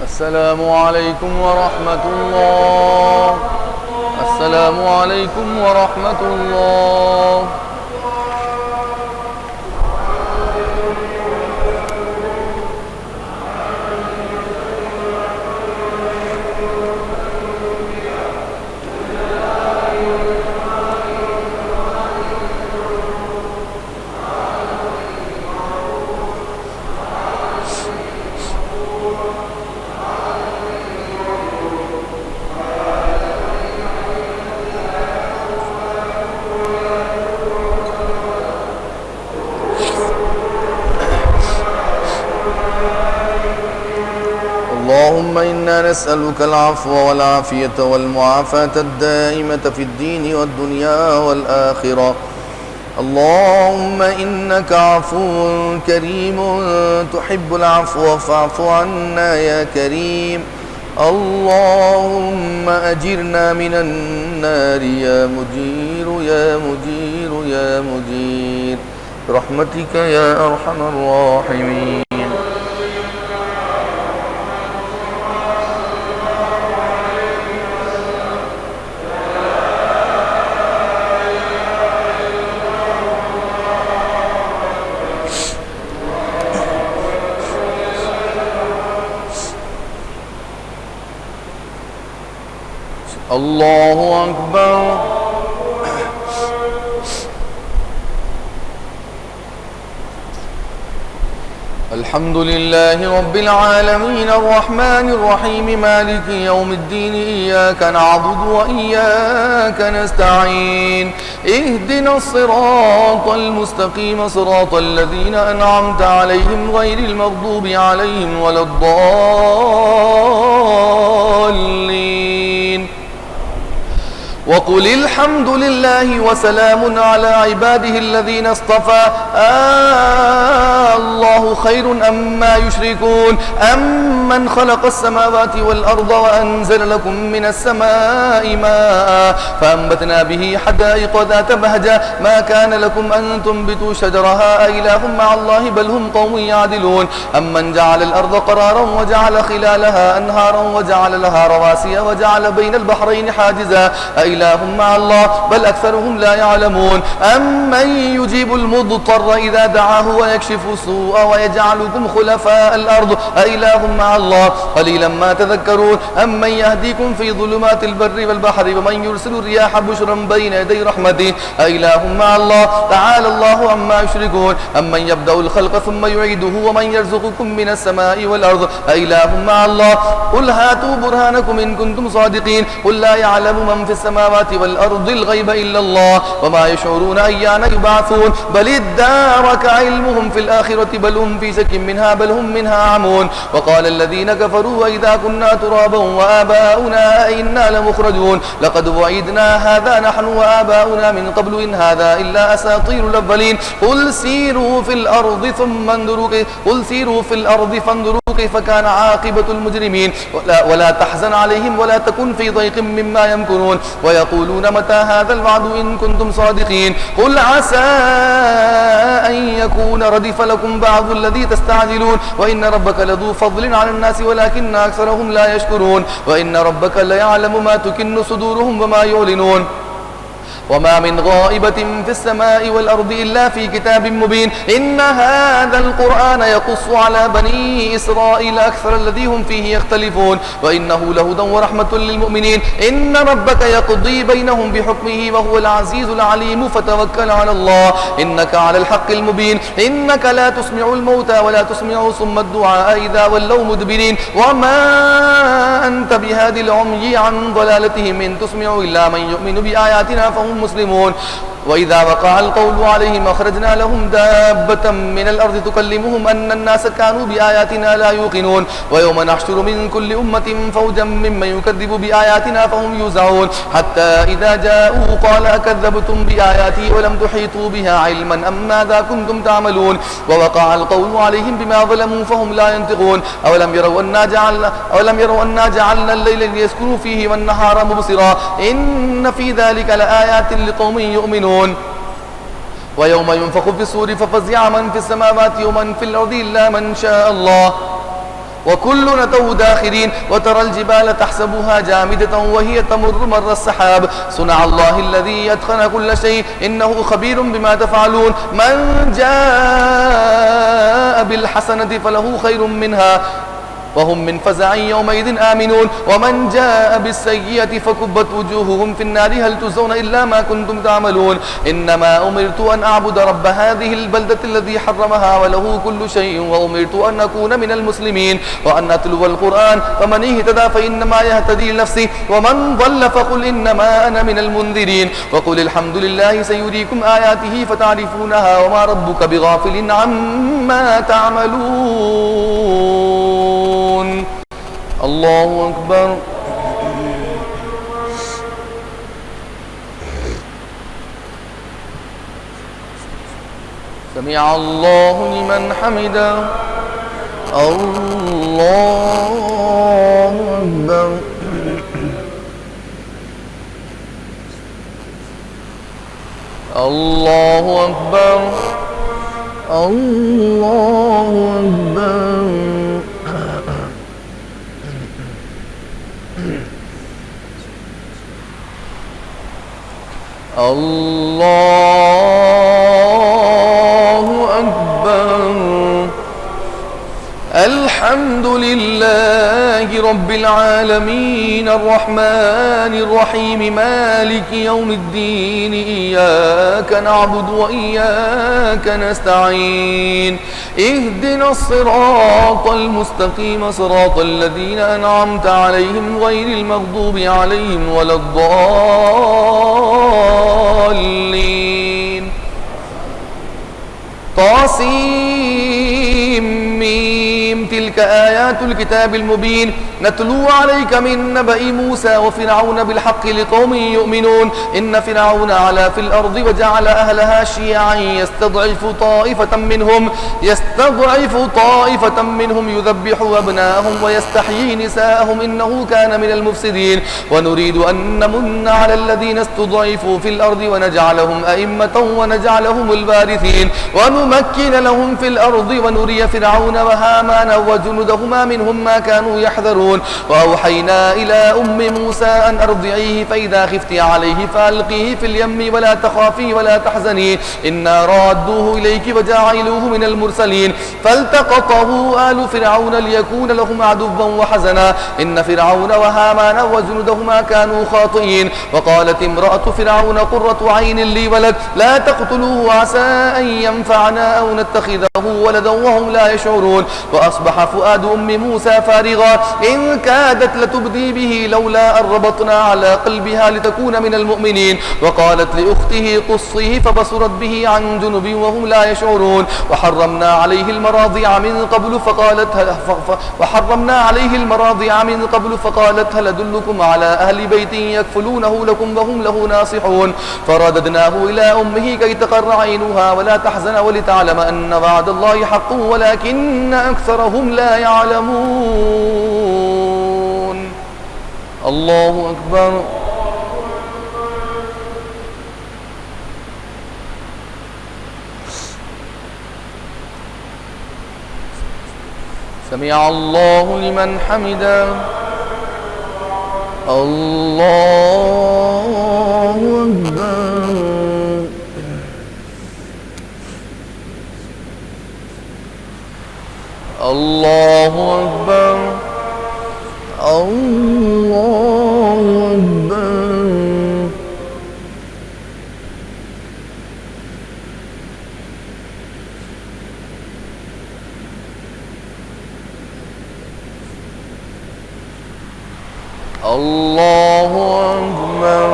السلام عليكم ورحمة الله. السلام عليكم ورحمة الله. اللهم إنا نسألك العفو والعافية والمعافاة الدائمة في الدين والدنيا والآخرة. اللهم إنك عفو كريم تحب العفو فاعف عنا يا كريم. اللهم أجرنا من النار يا مجير يا مجير يا مجير برحمتك يا أرحم الراحمين. الله أكبر. الحمد لله رب العالمين الرحمن الرحيم مالك يوم الدين إياك نعبد وإياك نستعين اهدنا الصراط المستقيم صراط الذين أنعمت عليهم غير المغضوب عليهم ولا الضالين وقل الحمد لله وسلام على عباده الذين اصطفى الله خير أما يشركون أمن خلق السماوات والأرض وأنزل لكم من السماء ماء فأنبتنا به حدائق ذات بهجة ما كان لكم أن تنبتوا شجرها أإله مع الله بل هم قوم يعدلون أمن جعل الأرض قرارا وجعل خلالها أنهارا وجعل لها رواسي وجعل بين البحرين حاجزا أإله مع الله بل أكثرهم لا يعلمون أمن يجيب المضطر إذا دعاه ويكشف السوء ويجعلكم خلفاء الأرض أإله مع الله قليلا ما تذكرون أمن يهديكم في ظلمات البر والبحر ومن يرسل الرياح بشرا بين يدي رحمته أإله مع الله تعالى الله عما يشركون أمن يبدأ الخلق ثم يعيده ومن يرزقكم من السماء والأرض أإله مع الله قل هاتوا برهانكم إن كنتم صادقين قل لا يعلم من في السماوات والأرض الغيب إلا الله وما يشعرون أيان يبعثون بل ادارك علمهم في الآخرة بل هم في شك منها بل هم منها عمون وقال الذين كفروا وإذا كنا ترابا وآباؤنا أئنا لمخرجون لقد وعدنا هذا نحن وآباؤنا من قبل إن هذا إلا أساطير الأولين قل سيروا في الأرض ثم انظروا قل سيروا في الأرض فانظروا كيف كان عاقبة المجرمين ولا تحزن عليهم ولا تكن في ضيق مما يمكرون ويقولون متى هذا الوعد إن كنتم صادقين قل عسى أن يكون ردف لكم بعض الذي تستعجلون وإن ربك لذو فضل على الناس ولكن أكثرهم لا يشكرون وإن ربك ليعلم ما تكن صدورهم وما يعلنون وما من غائبة في السماء والأرض إلا في كتاب مبين إن هذا القرآن يقص على بني إسرائيل أكثر الذي هم فيه يختلفون وإنه لهدى ورحمة للمؤمنين إن ربك يقضي بينهم بحكمه وهو العزيز العليم فتوكل على الله إنك على الحق المبين إنك لا تسمع الموتى ولا تسمع صم الدعاء إذا ولوا مدبرين وما أنت بهادي العمي عن ضلالتهم إن تسمع إلا من يؤمن بآياتنا فهم مسلمون وإذا وقع القول عليهم أخرجنا لهم دابة من الأرض تكلمهم أن الناس كانوا بآياتنا لا يوقنون ويوم نحشر من كل أمة فوجا ممن يكذب بآياتنا فهم يوزعون حتى إذا جاءوا قال أكذبتم بآياتي ولم تحيطوا بها علما أم ماذا كنتم تعملون ووقع القول عليهم بما ظلموا فهم لا ينطقون أولم يروا أنا جعلنا الليل ليسكنوا فيه والنهار مبصرا إن في ذلك لآيات لقوم يؤمنون ويوم ينفخ في الصور ففزع من في السماوات ومن في الأرض إلا من شاء الله وكلنا أتوه داخرين وترى الجبال تحسبها جامدة وهي تمر مر السحاب صنع الله الذي أتقن كل شيء إنه خبير بما تفعلون من جاء بالحسنة فله خير منها وهم من فزع يومئذ آمنون ومن جاء بالسيئة فكبت وجوههم في النار هل تجزون إلا ما كنتم تعملون إنما أمرت أن أعبد رب هذه البلدة الذي حرمها وله كل شيء وأمرت أن أكون من المسلمين وأن أتلو القرآن فمن اهتدى فإنما يهتدي لنفسه ومن ضل فقل إنما أنا من المنذرين وقل الحمد لله سيريكم آياته فتعرفونها وما ربك بغافل عما تعملون الله أكبر سمع الله لمن حمده الله أكبر الله أكبر الله أكبر الله أكبر الحمد لله رب العالمين الرحمن الرحيم مالك يوم الدين إياك نعبد وإياك نستعين اهدنا الصراط المستقيم صراط الذين أنعمت عليهم غير المغضوب عليهم ولا الضالين. طاسيم ميم. تلك آيات الكتاب المبين نتلو عليك من نبأ موسى وفرعون بالحق لقوم يؤمنون. إن فرعون علا في الأرض وجعل أهلها شيعا يستضعف طائفة منهم يذبح أبناءهم ويستحيي نساءهم إنه كان من المفسدين. ونريد أن نمن على الذين استضعفوا في الأرض ونجعلهم أئمة ونجعلهم الوارثين ونمكن لهم في الأرض ونري فرعون وهامان وجنودهما منهم ما كانوا يحذرون. وأوحينا إلى أم موسى أن أرضعيه فإذا خفت عليه فألقيه في اليم ولا تخافي ولا تحزني إنا رادوه إليك وجاعلوه من المرسلين. فالتقطه آل فرعون ليكون لهم عدوا وحزنا إن فرعون وهامان وجنودهما كانوا خاطئين. وقالت امرأة فرعون قرة عين لي ولد لا تقتلوه عسى أن ينفعنا أو نتخذه ولدا وهم لا يشعرون. وأصبح فؤاد أم موسى فارغا إن كادت لتبدي به لولا أن ربطنا على قلبها لتكون من المؤمنين. وقالت لأخته قصيه فبصرت به عن جنب وهم لا يشعرون. وحرمنا عليه المراضع من قبل فقالت هل أدلكم على أهل بيت يكفلونه لكم وهم له ناصحون. فرددناه إلى أمه كي تقر عينها ولا تحزن ولتعلم أن وعد الله حق ولكن أكثرهم لا يعلمون. الله أكبر. سمع الله لمن حمده. الله أكبر. الله أكبر. الله أكبر. الله أكبر.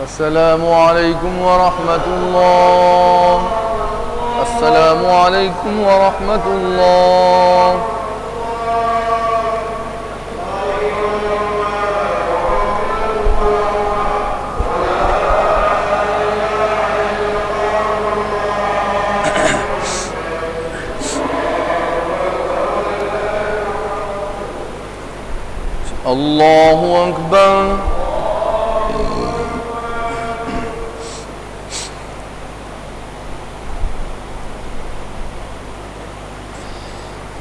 السلام عليكم ورحمة الله. السلام عليكم ورحمة الله. الله أكبر.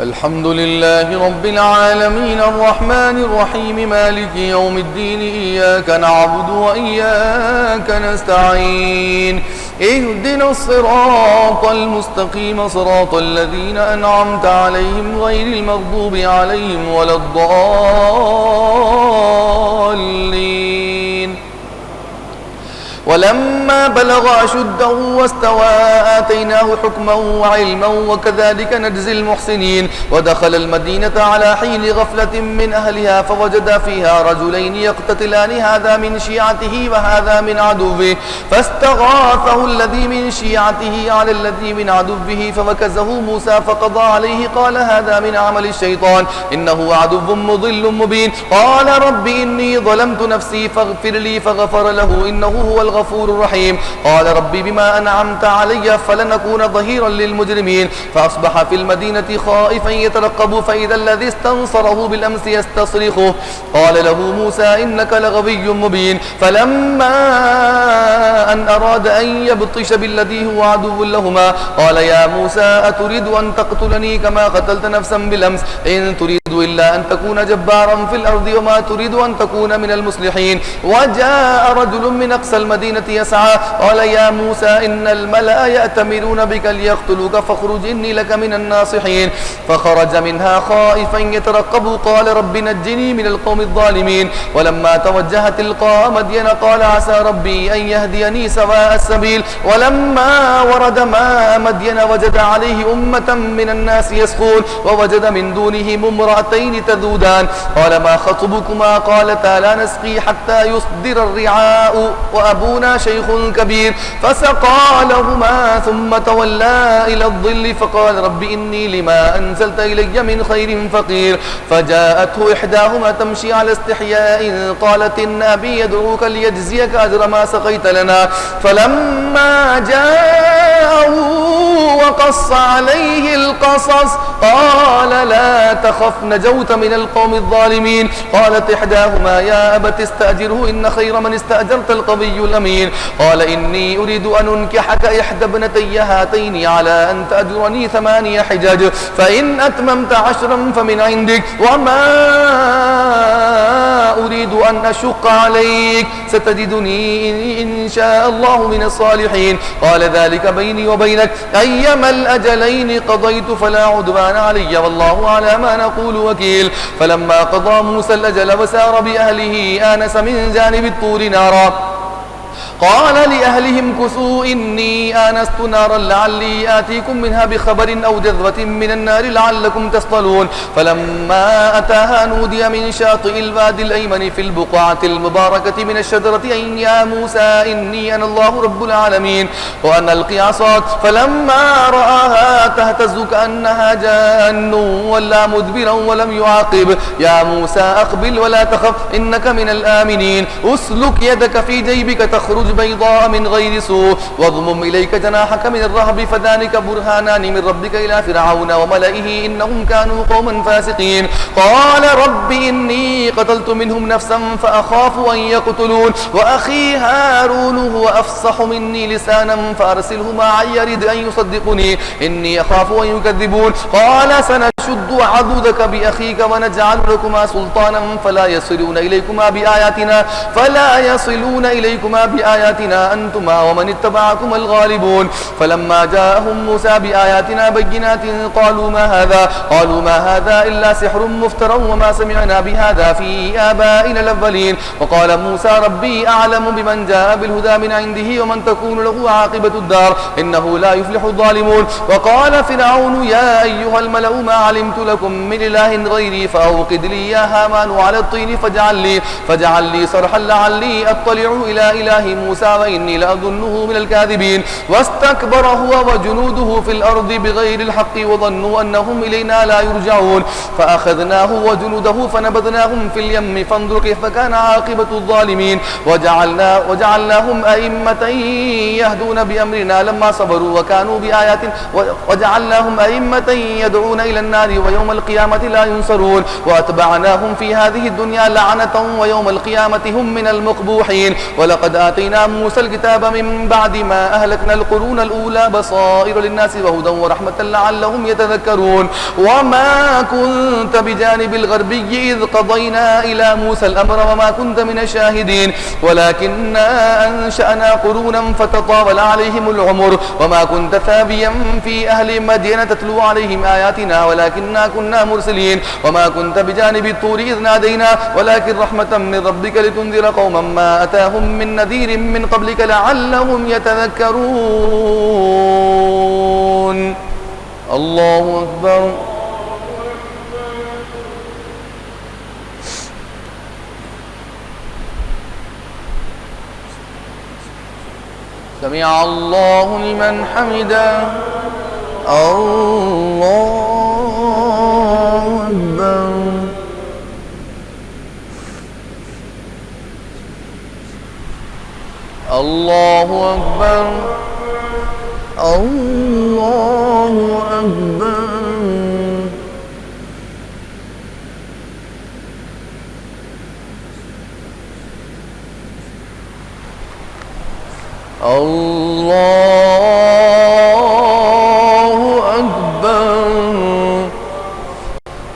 الحمد لله رب العالمين الرحمن الرحيم مالك يوم الدين إياك نعبد وإياك نستعين اهدنا الصراط المستقيم صراط الذين أنعمت عليهم غير المغضوب عليهم ولا الضالين. ولما بلغ أشده واستوى آتيناه حكما وعلما وكذلك نجزي المحسنين. ودخل المدينة على حين غفلة من أهلها فوجد فيها رجلين يقتتلان هذا من شيعته وهذا من عدوه فاستغاثه الذي من شيعته على الذي من عدوه فوكزه موسى فقضى عليه قال هذا من عمل الشيطان إنه عدو مضل مبين. قال رب إني ظلمت نفسي فاغفر لي فغفر له إنه هو الغفور غفور رحيم. قال ربي بما أنعمت علي فلن أكون ظهيرا للمجرمين. فأصبح في المدينة خائفا يترقب فإذا الذي استنصره بالأمس يستصرخه. قال له موسى إنك لغوي مبين. فلما أن أراد أن يبطش بالذي هو عدو لهما قال يا موسى أتريد أن تقتلني كما قتلت نفسا بالأمس إن تريد إلا أن تكون جبارا في الأرض وما تريد أن تكون من المصلحين. وجاء رجل من أقصى المدينة يسعى قال يا موسى إن الملأ يأتمرون بك ليقتلوك فاخرج إني لك من الناصحين. فخرج منها خائفا يترقب قال رب نجني من القوم الظالمين. ولما توجه تلقاء مدين قال عسى ربي أن يهديني سواء السبيل. ولما ورد ماء مدين وجد عليه أمة من الناس يسقون ووجد من دونهم امرأتين تذودان قال ما خطبكما قالتا لا نسقي حتى يصدر الرعاء وأبونا شيخ كبير. فسقى لهما ثم تولى إلى الظل فقال رب إني لما أنزلت إلي من خير فقير. فجاءته إحداهما تمشي على استحياء قالت إن أبي يدعوك ليجزيك أجر ما سقيت لنا. فلما جاءه وقص عليه القصص قال لا تخف نجوت من القوم الظالمين. قالت إحداهما يا أبت استأجره إن خير من استأجرت القوي الأمين. قال إني أريد أن أنكحك إحدى ابنتي هاتين على أن تأجرني 8 حجاج فإن أتممت 10 فمن عندك وما أريد أن أشق عليك ستجدني إن شاء الله من الصالحين. قال ذلك بيني وبينك أيما الأجلين قضيت فلا عدوان علي والله على ما نقول وكيل. فلما قضى موسى الأجل وسار بأهله آنس من جانب الطور نارا قال لأهلهم كثوا إني آنست نارا لعلي آتيكم منها بخبر أو جذوة من النار لعلكم تصطلون. فلما أتاها نودي من شاطئ الوادي الأيمن في البقعة المباركة من الشجرة أن يا موسى إني أنا الله رب العالمين وأن ألقي عصاك. فلما رآها تهتز كأنها جان ولا مدبرا ولم يعاقب يا موسى أقبل ولا تخف إنك من الآمنين. أسلك يدك في جيبك تخرج بيضاء من غير سوء واضمم إليك جناحك من الرهب فذلك برهانان من ربك إلى فرعون وملئه إنهم كانوا قوما فاسقين. قال رب إني قتلت منهم نفسا فأخاف أن يقتلون وأخي هارون هو أفصح مني لسانا فأرسله معي يرد أن يصدقني إني أخاف أن يكذبون. قال سنشد عضدك بأخيك ونجعل لكما سلطانا فلا يصلون إليكما بآياتنا أنتما ومن اتبعكما الغالبون. فلما جاءهم موسى بآياتنا بينات قالوا ما هذا إلا سحر مفترى وما سمعنا بهذا في آبائنا الأولين. وقال موسى ربي أعلم بمن جاء بالهدى من عنده ومن تكون له عاقبة الدار إنه لا يفلح الظالمون. وقال فرعون يا أيها الملأ ما علمت لكم من إله غيري فأوقد لي يا هامان على الطين فاجعل لي صرحا لعلي أطلع إلى إله موسى وإني لأظنه من الكاذبين. واستكبر هو وجنوده في الأرض بغير الحق وظنوا أنهم إلينا لا يرجعون. فأخذناه وجنوده فنبذناهم في اليم فانظر كيف كان عاقبة الظالمين. وجعلناهم أئمة يهدون بأمرنا لما صبروا وكانوا وجعلناهم أئمة يدعون إلى النار ويوم القيامة لا ينصرون. وأتبعناهم في هذه الدنيا لعنة ويوم القيامة هم من المقبوحين. ولقد آتينا موسى الكتاب من بعد ما أهلكنا القرون الأولى بصائر للناس وهدى ورحمة لعلهم يتذكرون. وما كنت بجانب الغربي إذ قضينا إلى موسى الأمر وما كنت من الشاهدين ولكننا أنشأنا قرونا فتطاول عليهم العمر وما كنت ثابيا في أهل مدينة تتلو عليهم آياتنا ولكننا كنا مرسلين. وما كنت بجانب الطور إذ نادينا ولكن رحمة من ربك لتنذر قوما ما أتاهم من نذير من قبلك لعلهم يتذكرون. الله أكبر. سمع الله لمن حمده. الله أكبر. الله أكبر الله أكبر. الله أكبر.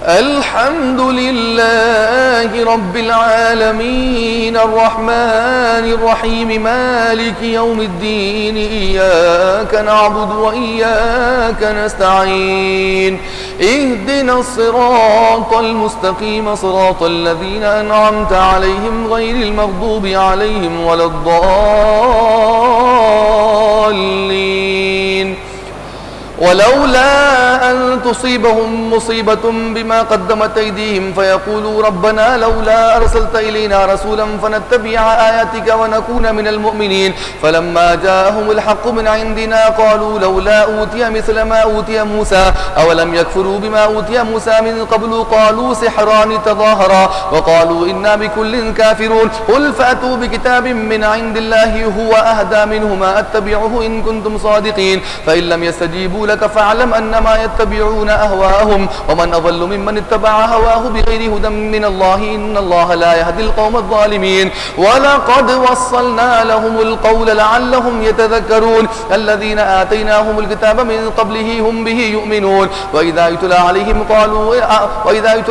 الحمد لله رب العالمين الرحمن الرحيم مالك يوم الدين إياك نعبد وإياك نستعين اهدنا الصراط المستقيم صراط الذين أنعمت عليهم غير المغضوب عليهم ولا الضالين. ولولا أن تصيبهم مصيبة بما قدمت أيديهم فيقولوا ربنا لولا أرسلت إلينا رسولا فنتبع آياتك ونكون من المؤمنين فلما جاءهم الحق من عندنا قالوا لولا أوتي مثل ما أوتي موسى أولم يكفروا بما أوتي موسى من قبل قالوا سحران تظاهرا وقالوا إنا بكل كافرون قل فأتوا بكتاب من عند الله هو أهدى منهما أتبعه إن كنتم صادقين فإن لم يستجيبوا لك فاعلم أنما يتبعون أهواءهم ومن أضل ممن اتبع هواه بغير هدى من الله إن الله لا يهدي القوم الظالمين. ولقد وصلنا لهم القول لعلهم يتذكرون الذين آتيناهم الكتاب من قبله هم به يؤمنون وإذا يتلى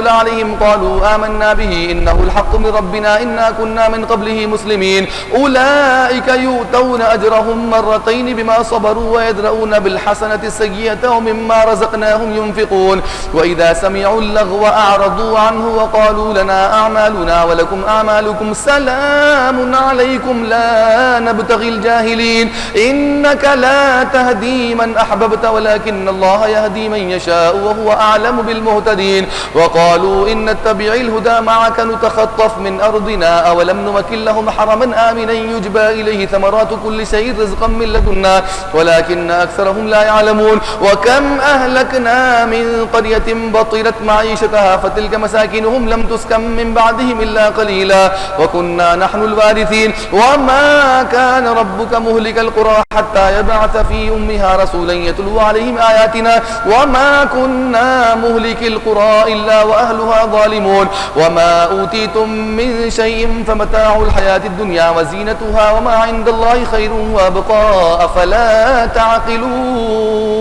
عليهم قالوا آمنا به إنه الحق من ربنا إنا كنا من قبله مسلمين. أولئك يؤتون أجرهم مرتين بما صبروا ويدرؤون بالحسنة السيئة ومما رزقناهم ينفقون وإذا سمعوا اللغو أعرضوا عنه وقالوا لنا أعمالنا ولكم أعمالكم سلام عليكم لا نبتغي الجاهلين إنك لا تهدي من أحببت ولكن الله يهدي من يشاء وهو أعلم بالمهتدين. وقالوا إن نتبع الهدى معك نتخطف من أرضنا أولم نمكن لهم حرما آمنا يجبى إليه ثمرات كل شيء رزقا من لدنا ولكن أكثرهم لا يعلمون. وكم أهلكنا من قرية بطلت معيشتها فتلك مساكنهم لم تسكن من بعدهم إلا قليلا وكنا نحن الوارثين. وما كان ربك مهلك القرى حتى يبعث في أمها رسولا يتلو عليهم آياتنا وما كنا مهلك القرى إلا وأهلها ظالمون. وما أوتيتم من شيء فمتاع الحياة الدنيا وزينتها وما عند الله خير وأبقى أفلا تعقلون.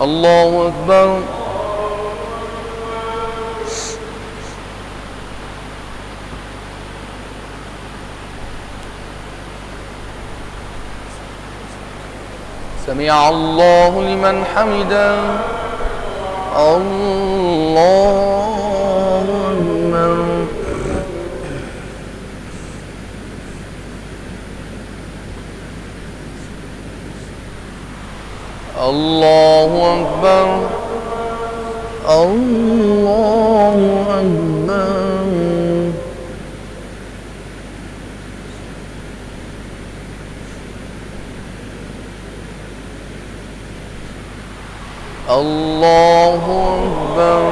الله أكبر. سمع الله لمن حمده. الله أكبر. الله أكبر. الله أكبر. الله أكبر.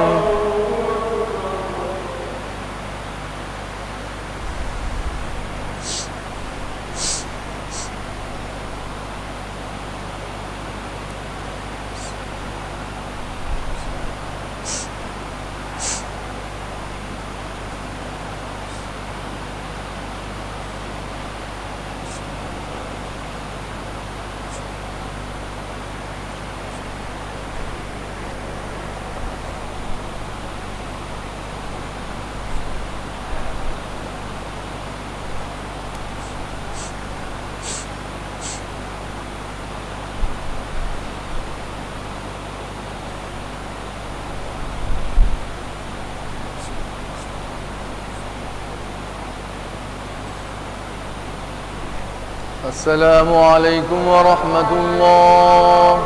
السلام عليكم ورحمة الله.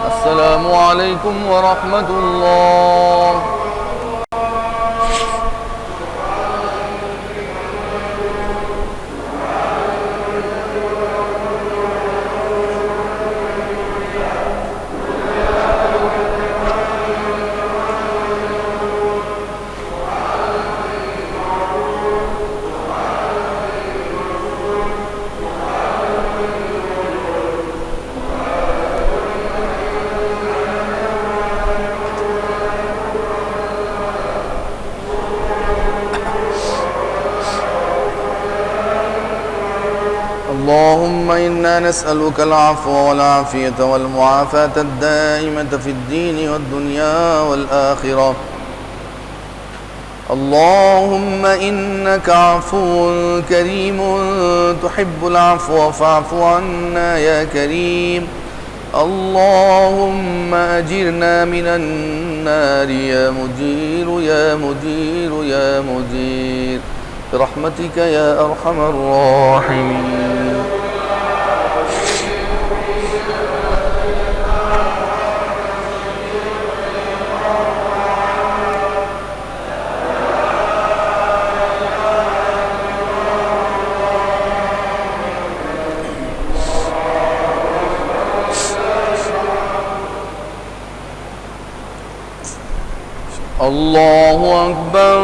السلام عليكم ورحمة الله. اللهم إنا نسألك العفو والعافية والمعافاة الدائمة في الدين والدنيا والآخرة. اللهم إنك عفو كريم تحب العفو فاعف عنا يا كريم. اللهم أجرنا من النار يا مجير يا مجير يا مجير برحمتك يا أرحم الراحمين. الله أكبر.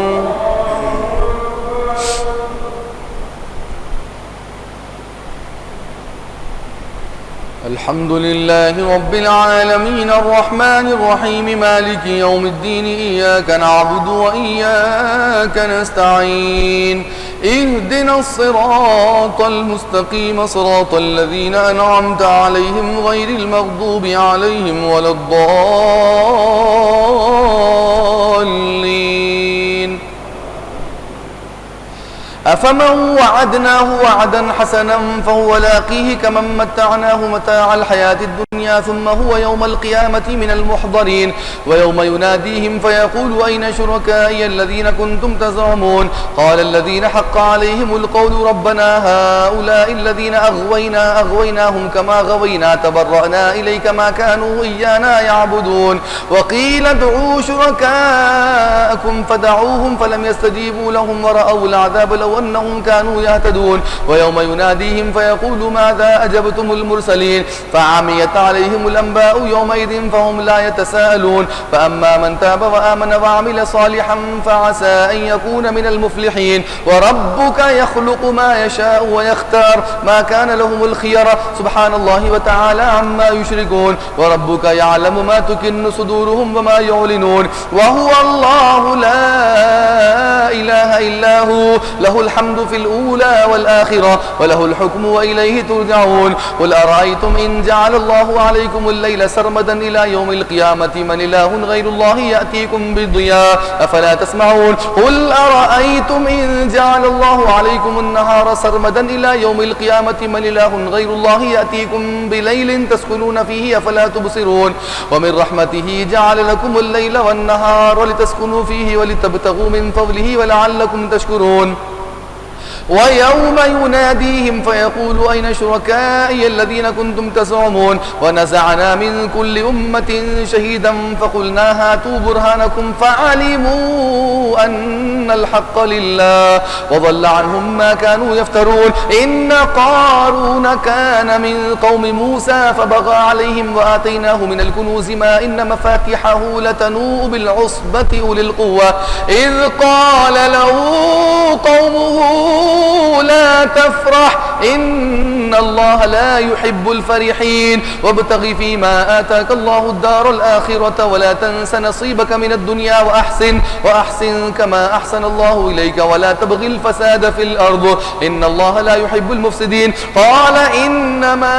الحمد لله رب العالمين الرحمن الرحيم مالك يوم الدين إياك نعبد وإياك نستعين اهدنا الصراط المستقيم صراط الذين أنعمت عليهم غير المغضوب عليهم ولا الضالين. أفمن وعدناه وعدا حسنا فهو لاقيه كمن متعناه متاع الحياة الدنيا ثم هو يوم القيامة من المحضرين ويوم يناديهم فيقول أين شركائي الذين كنتم تزعمون قال الذين حق عليهم القول ربنا هؤلاء الذين أغويناهم كما غوينا تبرأنا إليك ما كانوا إيانا يعبدون وقيل ادعوا شركاءكم فدعوهم فلم يستجيبوا لهم ورأوا العذاب لو أنهم كانوا يهتدون ويوم يناديهم فيقول ماذا أجبتم المرسلين فعميت عليهم الأنباء يومئذ فهم لا يتساءلون فأما من تاب وآمن وعمل صالحا فعسى أن يكون من المفلحين وربك يخلق ما يشاء ويختار ما كان لهم الخيرة سبحان الله وتعالى عما يشركون وربك يعلم ما تكن صدورهم وما يعلنون وهو الله لا إله إلا هو له الحمد في الأولى والآخرة وله الحكم وإليه ترجعون قل أرأيتم إن جعل الله عليكم الليل سرمدا إلى يوم القيامة من إله غير الله يأتيكم بضياء أفلا تسمعون قل أرأيتم إن جعل الله عليكم النهار سرمدا إلى يوم القيامة من إله غير الله يأتيكم بليل تسكنون فيه أفلا تبصرون ومن رحمته جعل لكم الليل والنهار لتسكنوا فيه ولتبتغوا من فضله ولعلكم تشكرون ويوم يناديهم فيقول أين شركائي الذين كنتم تزعمون ونزعنا من كل أمة شهيدا فقلنا هاتوا برهانكم فعلموا أن الحق لله وضل عنهم ما كانوا يفترون إن قارون كان من قوم موسى فبغى عليهم وآتيناه من الكنوز ما إن مفاتحه لتنوء بالعصبة أولي القوة إذ قال له قومه لا تفرح إن الله لا يحب الفرحين وابتغ فيما آتاك الله الدار الآخرة ولا تنس نصيبك من الدنيا وأحسن كما أحسن الله إليك ولا تبغي الفساد في الأرض إن الله لا يحب المفسدين قال إنما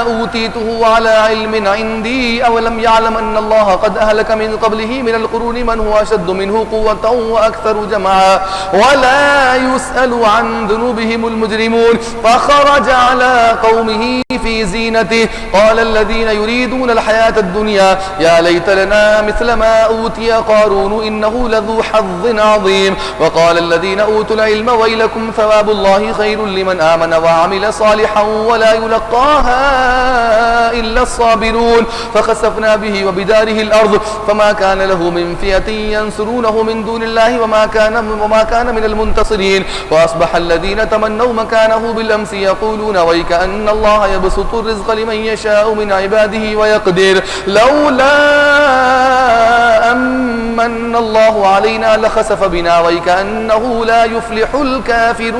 أوتيته على علم عندي أولم يعلم أن الله قد أهلك من قبله من القرون من هو أشد منه قوة وأكثر جمعا ولا يسأل عن ذنوبهم المجرمون فخرج على قومه في زينته قال الذين يريدون الحياة الدنيا يا ليت لنا مثل ما أوتي قارون إنه لذو حظ عظيم وقال الذين أوتوا العلم ويلكم ثواب الله خير لمن آمن وعمل صالحا ولا يلقاها إلا الصابرون فخسفنا به وبداره الأرض فما كان له من فئة ينصرونه من دون الله وما كان من المنتصرين وأصبح الذين تمنوا مكانه بالأمس يقولون ويك أن الله يبسط الرزق لمن يشاء من عباده ويقدر لولا أمن الله علينا لخسف بنا ويك أنه لا يفلح الكافرون.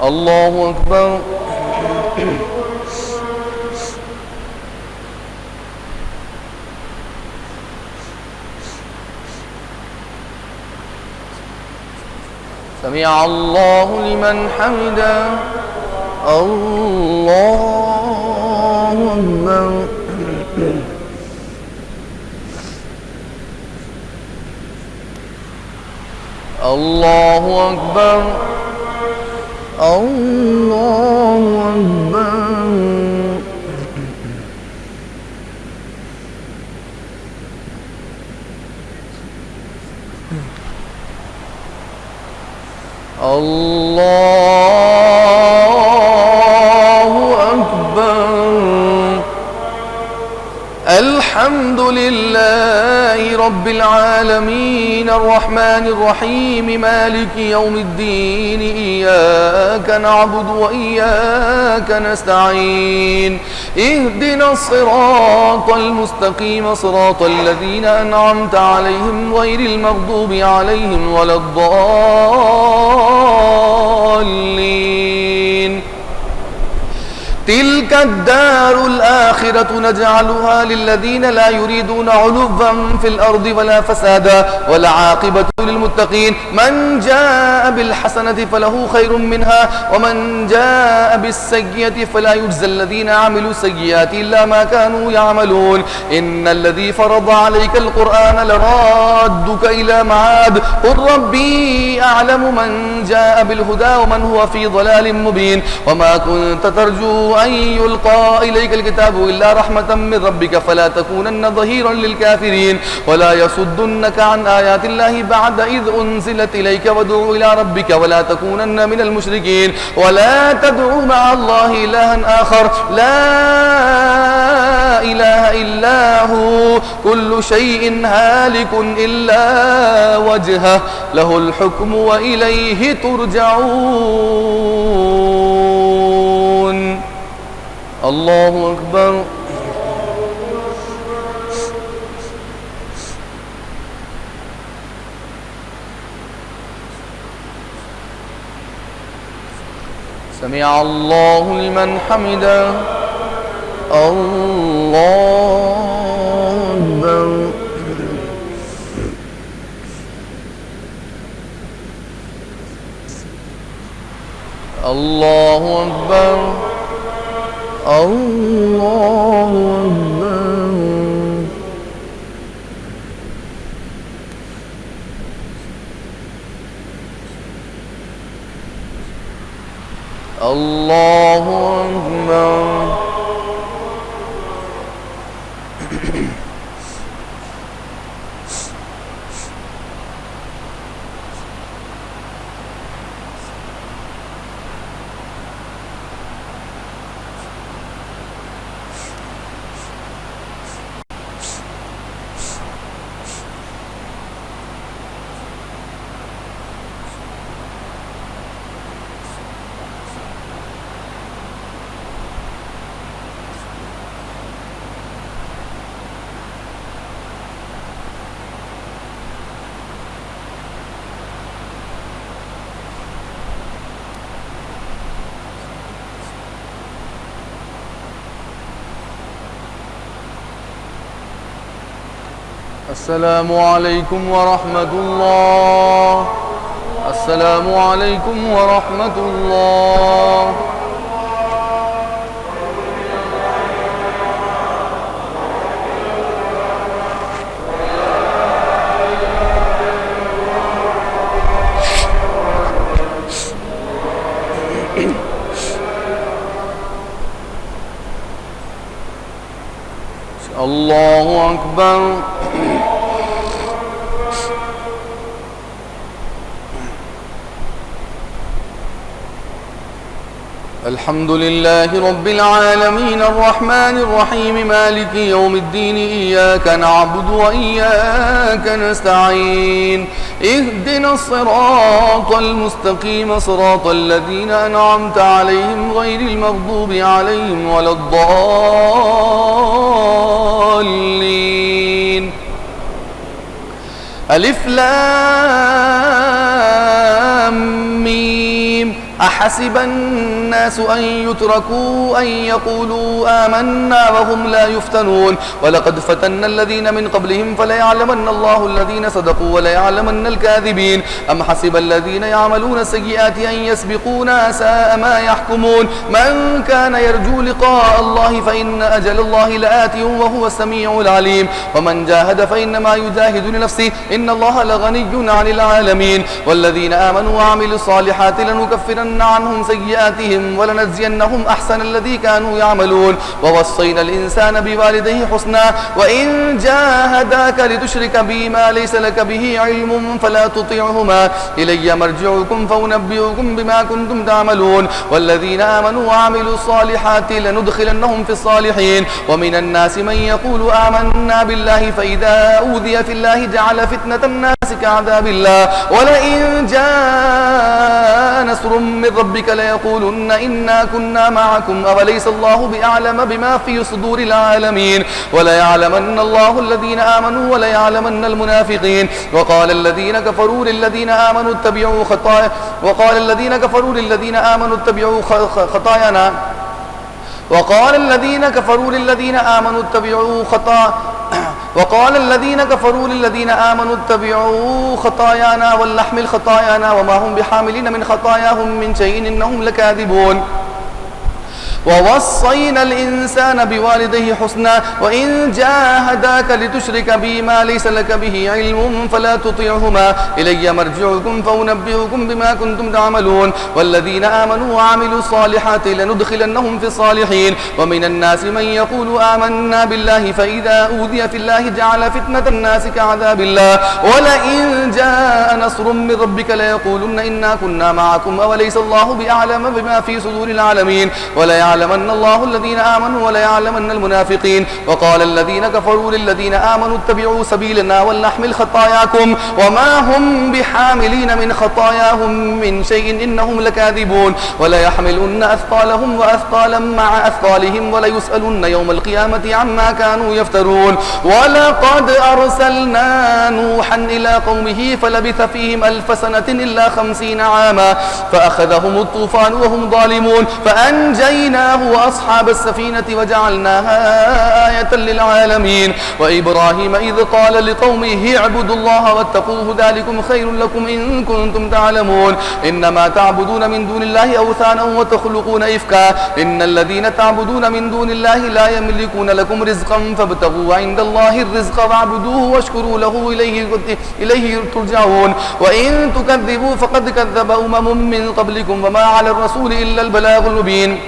الله أكبر. سمع الله لمن حمده. الله أكبر. الله أكبر. الله أكبر. الله أكبر. الحمد لله رب العالمين الرحمن الرحيم مالك يوم الدين إياك نعبد وإياك نستعين اهدنا الصراط المستقيم صراط الذين أنعمت عليهم غير المغضوب عليهم ولا الضالين. تلك الدار الآخرة نجعلها للذين لا يريدون علوا في الأرض ولا فسادا والعاقبة للمتقين. من جاء بالحسنة فله خير منها ومن جاء بالسيئة فلا يجزى الذين عملوا السيئات إلا ما كانوا يعملون. إن الذي فرض عليك القرآن لرادك إلى معاد قل ربي أعلم من جاء بالهدى ومن هو في ضلال مبين. وما كنت ترجو أن يلقى إليك الكتاب إلا رحمة من ربك فلا تكونن ظهيرا للكافرين ولا يصدنك عن آيات الله بعد إذ أنزلت إليك وادع إلى ربك ولا تكونن من المشركين. ولا تدع مع الله إلها آخر لا إله إلا هو كل شيء هالك إلا وجهه له الحكم وإليه ترجعون. الله أكبر. سمع الله لمن حمده. الله أكبر. الله أكبر. الله أكبر. الله أكبر. السلام عليكم ورحمة الله. السلام عليكم ورحمة الله. الله أكبر. الحمد لله رب العالمين الرحمن الرحيم مالك يوم الدين إياك نعبد وإياك نستعين اهدنا الصراط المستقيم صراط الذين أنعمت عليهم غير المغضوب عليهم ولا الضالين. ألف لام ميم أحسب الناس أن يتركوا أن يقولوا آمنا وهم لا يفتنون ولقد فتنا الذين من قبلهم فليعلمن الله الذين صدقوا وليعلمن الكاذبين أم حسب الذين يعملون السيئات أن يسبقونا ساء ما يحكمون من كان يرجو لقاء الله فإن أجل الله لآت وهو السميع العليم ومن جاهد فإنما يجاهد لنفسه إن الله لغني عن العالمين والذين آمنوا وعملوا الصالحات لنكفرن عنهم سيئاتهم ولنجزينهم أحسن الذي كانوا يعملون ووصينا الإنسان بوالديه حسنا وإن جاهداك لتشرك بي ما ليس لك به علم فلا تطيعهما إلي مرجعكم فأنبئكم بما كنتم تعملون والذين آمنوا وعملوا الصالحات لندخلنهم في الصالحين ومن الناس من يقول آمنا بالله فإذا أوذي في الله جعل فتنة الناس كعذاب الله ولئن جاء نصر من ربك ليقولن إنا كنا معكم أوليس الله بأعلم بما في صدور العالمين وليعلمن الله الذين آمنوا وليعلمن المنافقين وقال الذين كفروا للذين آمنوا اتبعوا خطايانا وقال الذين كفروا للذين آمنوا اتبعوا خطايانا ولنحمل خطايانا وما هم بحاملين من خطاياهم من شيء إنهم لكاذبون ووصينا الإنسان بوالديه حسنا وإن جاهداك لتشرك بي ما ليس لك به علم فلا تطيعهما إلي مرجعكم فأنبئكم بما كنتم تعملون والذين آمنوا وعملوا الصالحات لندخلنهم في الصالحين ومن الناس من يقول آمنا بالله فإذا أوذي في الله جعل فتنة الناس كعذاب الله ولئن جاء نصر من ربك ليقولن إنا كنا معكم أوليس الله بأعلم بما في صدور العالمين وليعلمن الله الذين آمنوا وليعلمن المنافقين وقال الذين كفروا للذين آمنوا اتبعوا سبيلنا ولنحمل خطاياكم وما هم بحاملين من خطاياهم من شيء إنهم لكاذبون وليحملن أثقالهم وأثقالا مع أثقالهم وليسألن يوم القيامة عما كانوا يفترون ولقد أرسلنا نوحا إلى قومه فلبث فيهم 1000 سنة إلا 50 عاما فأخذهم الطوفان وهم ظالمون فأنجيناه وأصحاب السفينة وجعلناها آية للعالمين وإبراهيم إذ قال لقومه اعبدوا الله واتقوه ذلكم خير لكم إن كنتم تعلمون إنما تعبدون من دون الله أوثانا وتخلقون إفكا إن الذين تعبدون من دون الله لا يملكون لكم رزقا فابتغوا عند الله الرزق واعبدوه واشكروا له إليه ترجعون وإن تكذبوا فقد كذب أمم من قبلكم وما على الرسول إلا البلاغ المبين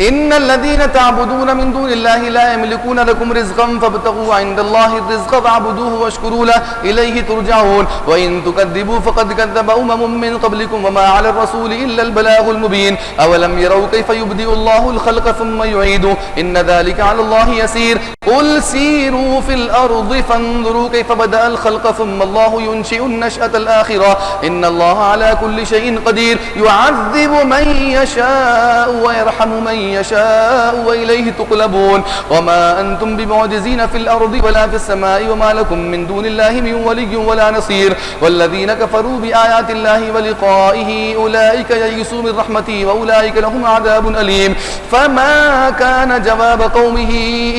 إن الذين تعبدون من دون الله لا يملكون لكم رزقا فابتغوا عند الله الرزق واعبدوه واشكروا له إليه ترجعون وإن تكذبوا فقد كذب أمم من قبلكم وما على الرسول إلا البلاغ المبين أولم يروا كيف يبدئ الله الخلق ثم يعيده إن ذلك على الله يسير قل سيروا في الأرض فانظروا كيف بدأ الخلق ثم الله ينشئ النشأة الآخرة إن الله على كل شيء قدير يعذب من يشاء ويرحم من يشاء وإليه تقلبون وما أنتم بمعجزين في الأرض ولا في السماء وما لكم من دون الله من ولي ولا نصير والذين كفروا بآيات الله ولقائه أولئك يئسوا من رحمته وأولئك لهم عذاب أليم فما كان جواب قومه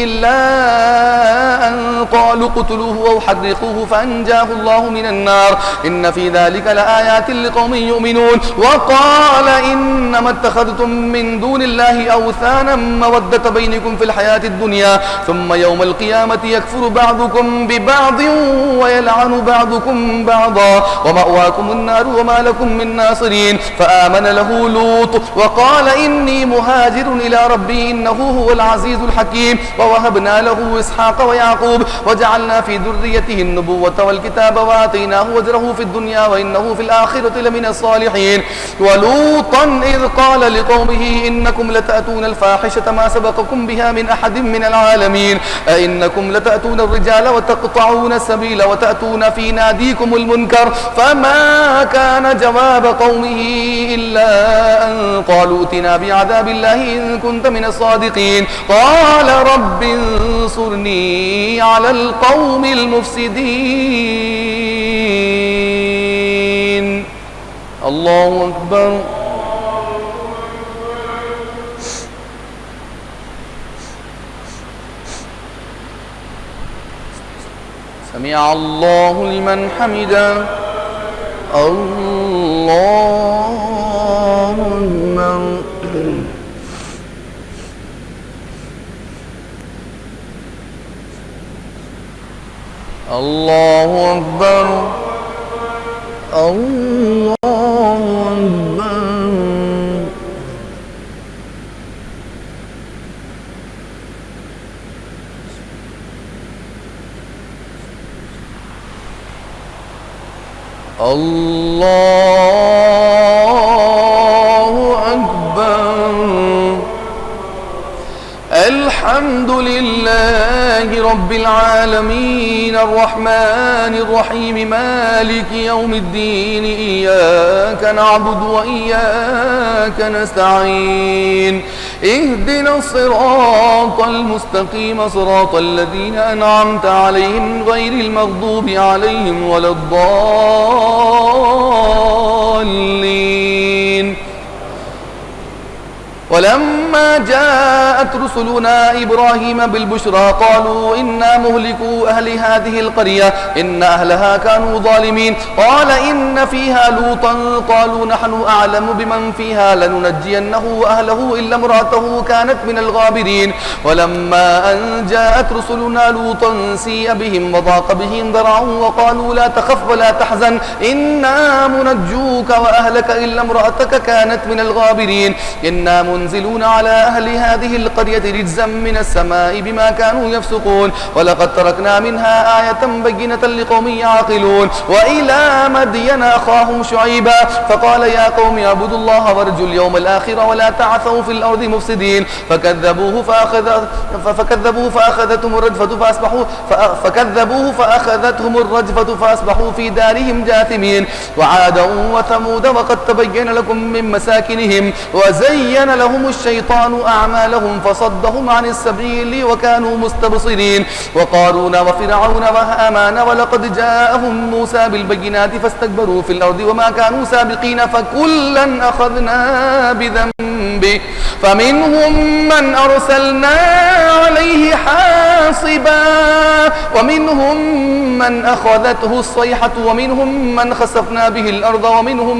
إلا أن قالوا اقتلوه أو حرقوه فأنجاه الله من النار إن في ذلك لآيات لقوم يؤمنون وقال إنما اتخذتم من دون الله أوثانا مودة بينكم في الحياة الدنيا ثم يوم القيامة يكفر بعضكم ببعض ويلعن بعضكم بعضا ومأواكم النار وما لكم من ناصرين فآمن له لوط وقال إني مهاجر إلى ربي إنه هو العزيز الحكيم ووهبنا له إسحاق ويعقوب وجعلنا في ذريته النبوة والكتاب وآتيناه أجره في الدنيا وإنه في الآخرة لمن الصالحين ولوطا إذ قال لقومه إنكم لتأتون الفاحشة ما سبقكم بها من أحد من العالمين أئنكم لتأتون الرجال وتقطعون السبيل وتأتون في ناديكم المنكر فما كان جواب قومه إلا أن قالوا ائتنا بعذاب الله إن كنت من الصادقين قال رب انصرني على القوم المفسدين الله أكبر. سمع الله لمن حمده. الله أكبر. الله أكبر. الله أكبر. الله أكبر. الحمد لله رب العالمين الرحمن الرحيم مالك يوم الدين إياك نعبد وإياك نستعين اهدنا الصراط المستقيم صراط الذين أنعمت عليهم غير المغضوب عليهم ولا الضالين. ولما جاءت رسلنا إبراهيم بالبشرى قالوا إنا مهلكو أهل هذه القرية إن أهلها كانوا ظالمين قال إن فيها لوطا قالوا نحن أعلم بمن فيها لننجينه وأهله إلا امرأته كانت من الغابرين ولما أن جاءت رسلنا لوطا سيء بهم وضاق بهم ذرعا وقالوا لا تخف ولا تحزن إنا منجوك وأهلك إلا امرأتك كانت من الغابرين إنا منزلون على أهل هذه القرية رجزا من السماء بما كانوا يفسقون ولقد تركنا منها آية بينة لقوم يعقلون وإلى مدين أخاهم شعيبا فقال يا قوم اعبدوا الله وارجوا اليوم الآخر ولا تعثوا في الأرض مفسدين فكذبوه فأخذتهم الرجفة فأصبحوا في دارهم جاثمين وعادا وثمود وقد تبين لكم من مساكنهم وزين لهم الشيطان أعمالهم فصدهم عن السبيل وكانوا مستبصرين وقارون وفرعون وهامان ولقد جاءهم موسى بالبينات فاستكبروا في الأرض وما كانوا سابقين فكلا أخذنا بذنبه فمنهم من أرسلنا عليه حاصبا ومنهم من أخذته الصيحة ومنهم من خسفنا به الأرض ومنهم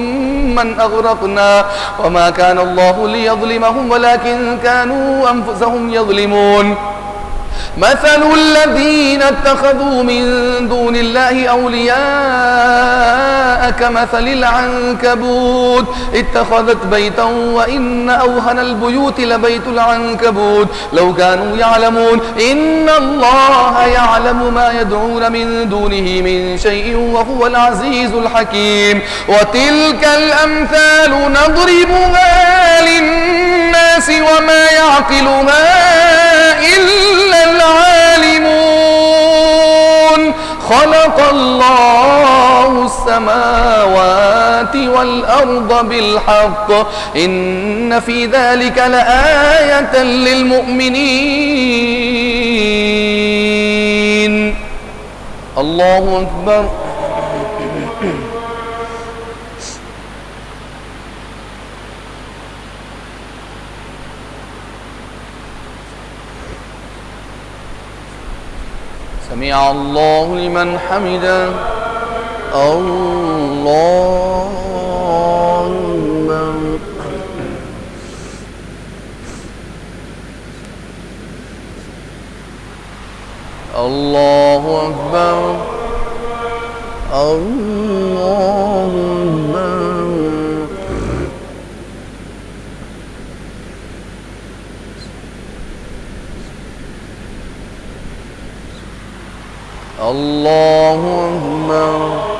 من أغرقنا وما كان الله ليظلمهم ولكن كانوا أنفسهم يظلمون مثل الذين اتخذوا من دون الله أولياء كمثل العنكبوت اتخذت بيتا وإن أوهن البيوت لبيت العنكبوت لو كانوا يعلمون إن الله يعلم ما يدعون من دونه من شيء وهو العزيز الحكيم وتلك الأمثال نضربها للناس وما يعقلها إلا العالمون خلق الله السماوات والأرض بالحق إن في ذلك لآية للمؤمنين. الله أكبر. سمع الله لمن حمده. الله أكبر. الله أكبر. الله أكبر. الله أكبر.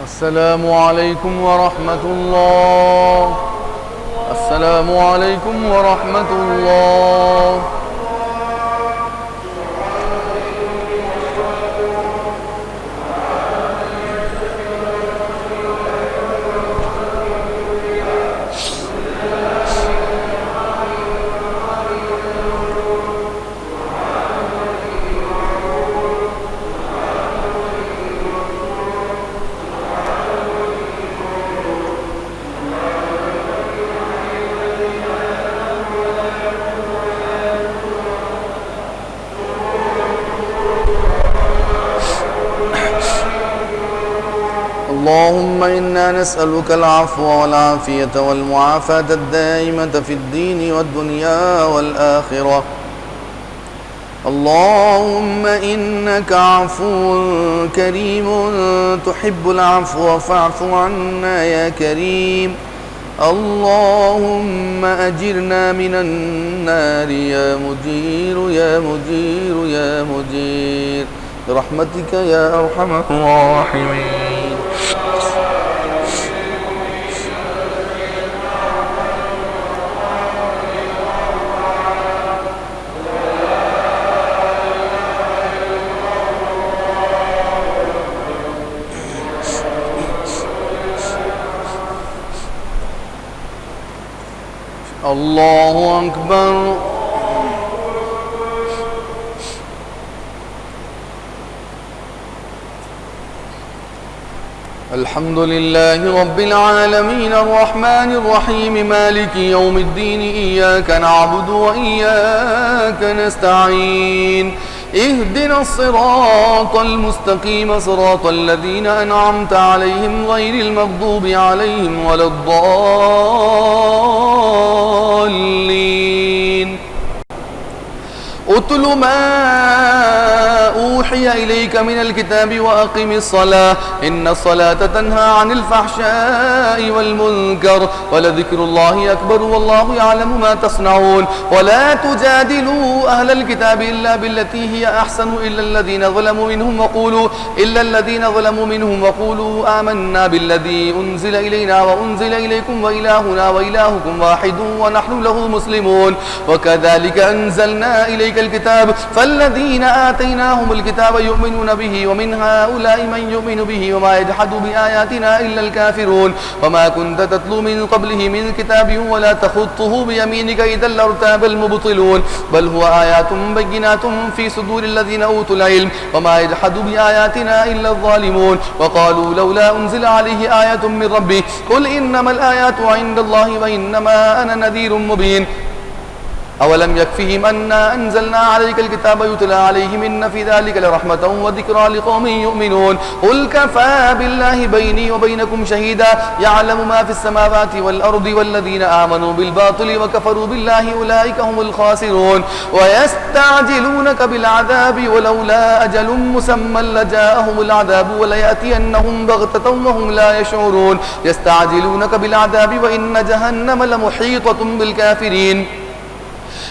السلام عليكم ورحمة الله. السلام عليكم ورحمة الله. اللهم إنا نسألك العفو والعافية والمعافاة الدائمة في الدين والدنيا والآخرة. اللهم إنك عفو كريم تحب العفو فاعف عنا يا كريم. اللهم أجرنا من النار يا مجير يا مجير يا مجير برحمتك يا أرحم الراحمين. الله أكبر. الحمد لله رب العالمين الرحمن الرحيم مالك يوم الدين إياك نعبد وإياك نستعين اهدنا الصراط المستقيم صراط الذين أنعمت عليهم غير المغضوب عليهم ولا الضالين. أتل ما أوحي إليك من الكتاب وأقم الصلاة إن الصلاة تنهى عن الفحشاء والمنكر ولذكر الله أكبر والله يعلم ما تصنعون. ولا تجادلوا أهل الكتاب إلا بالتي هي أحسن إلا الذين ظلموا منهم وقولوا آمنا بالذي أنزل إلينا وأنزل إليكم وإلهنا وإلهكم واحد ونحن له مسلمون. وكذلك أنزلنا إليك الكتاب فالذين آتيناهم الكتاب يؤمنون به ومن هؤلاء من يؤمن به وما يجحد بآياتنا إلا الكافرون. وما كنت تتلو من قبله من كتاب ولا تخطه بيمينك إذا لارتاب المبطلون بل هو آيات بينات في صدور الذين أوتوا العلم وما يجحد بآياتنا إلا الظالمون. وقالوا لولا أنزل عليه آية من ربه قل إنما الآيات عند الله وإنما أنا نذير مبين. أولم يكفهم أنا أنزلنا عليك الكتاب يتلى عليهم إن في ذلك لرحمة وذكرى لقوم يؤمنون. قل كفى بالله بيني وبينكم شهيدا يعلم ما في السماوات والأرض والذين آمنوا بالباطل وكفروا بالله أولئك هم الخاسرون. ويستعجلونك بالعذاب ولولا أجل مسمى لجاءهم العذاب وليأتينهم بغتة وهم لا يشعرون. يستعجلونك بالعذاب وإن جهنم لمحيطة بالكافرين.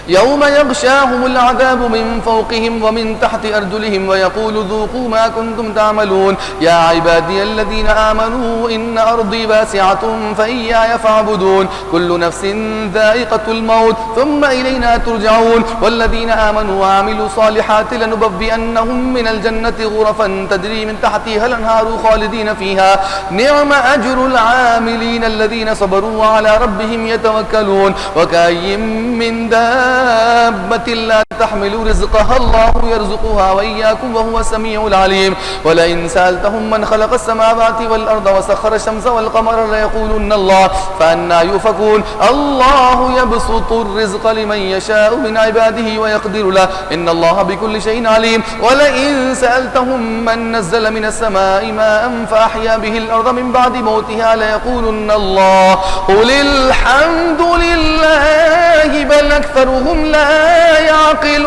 يوم يغشاهم العذاب من فوقهم ومن تحت أرجلهم ويقول ذوقوا ما كنتم تعملون. يا عبادي الذين آمنوا إن أرضي واسعة فإياي فاعبدون. كل نفس ذائقة الموت ثم إلينا ترجعون. والذين آمنوا وعملوا الصالحات لنبوئنهم من الجنة غرفا تجري من تحتها الأنهار خالدين فيها نعم أجر العاملين الذين صبروا وعلى ربهم يتوكلون. وكأي من دابة لا تحمل رزقها الله يرزقها وإياكم وهو السميع العليم. ولئن سألتهم من خلق السماوات والأرض وسخر الشمس والقمر ليقولن الله فأنى يؤفكون. الله يبسط الرزق لمن يشاء من عباده ويقدر له إن الله بكل شيء عليم. ولئن سألتهم من نزل من السماء ماء فأحيا به الأرض من بعد موتها ليقولن الله قل الحمد لله بل أكثرهم لا يعقلون.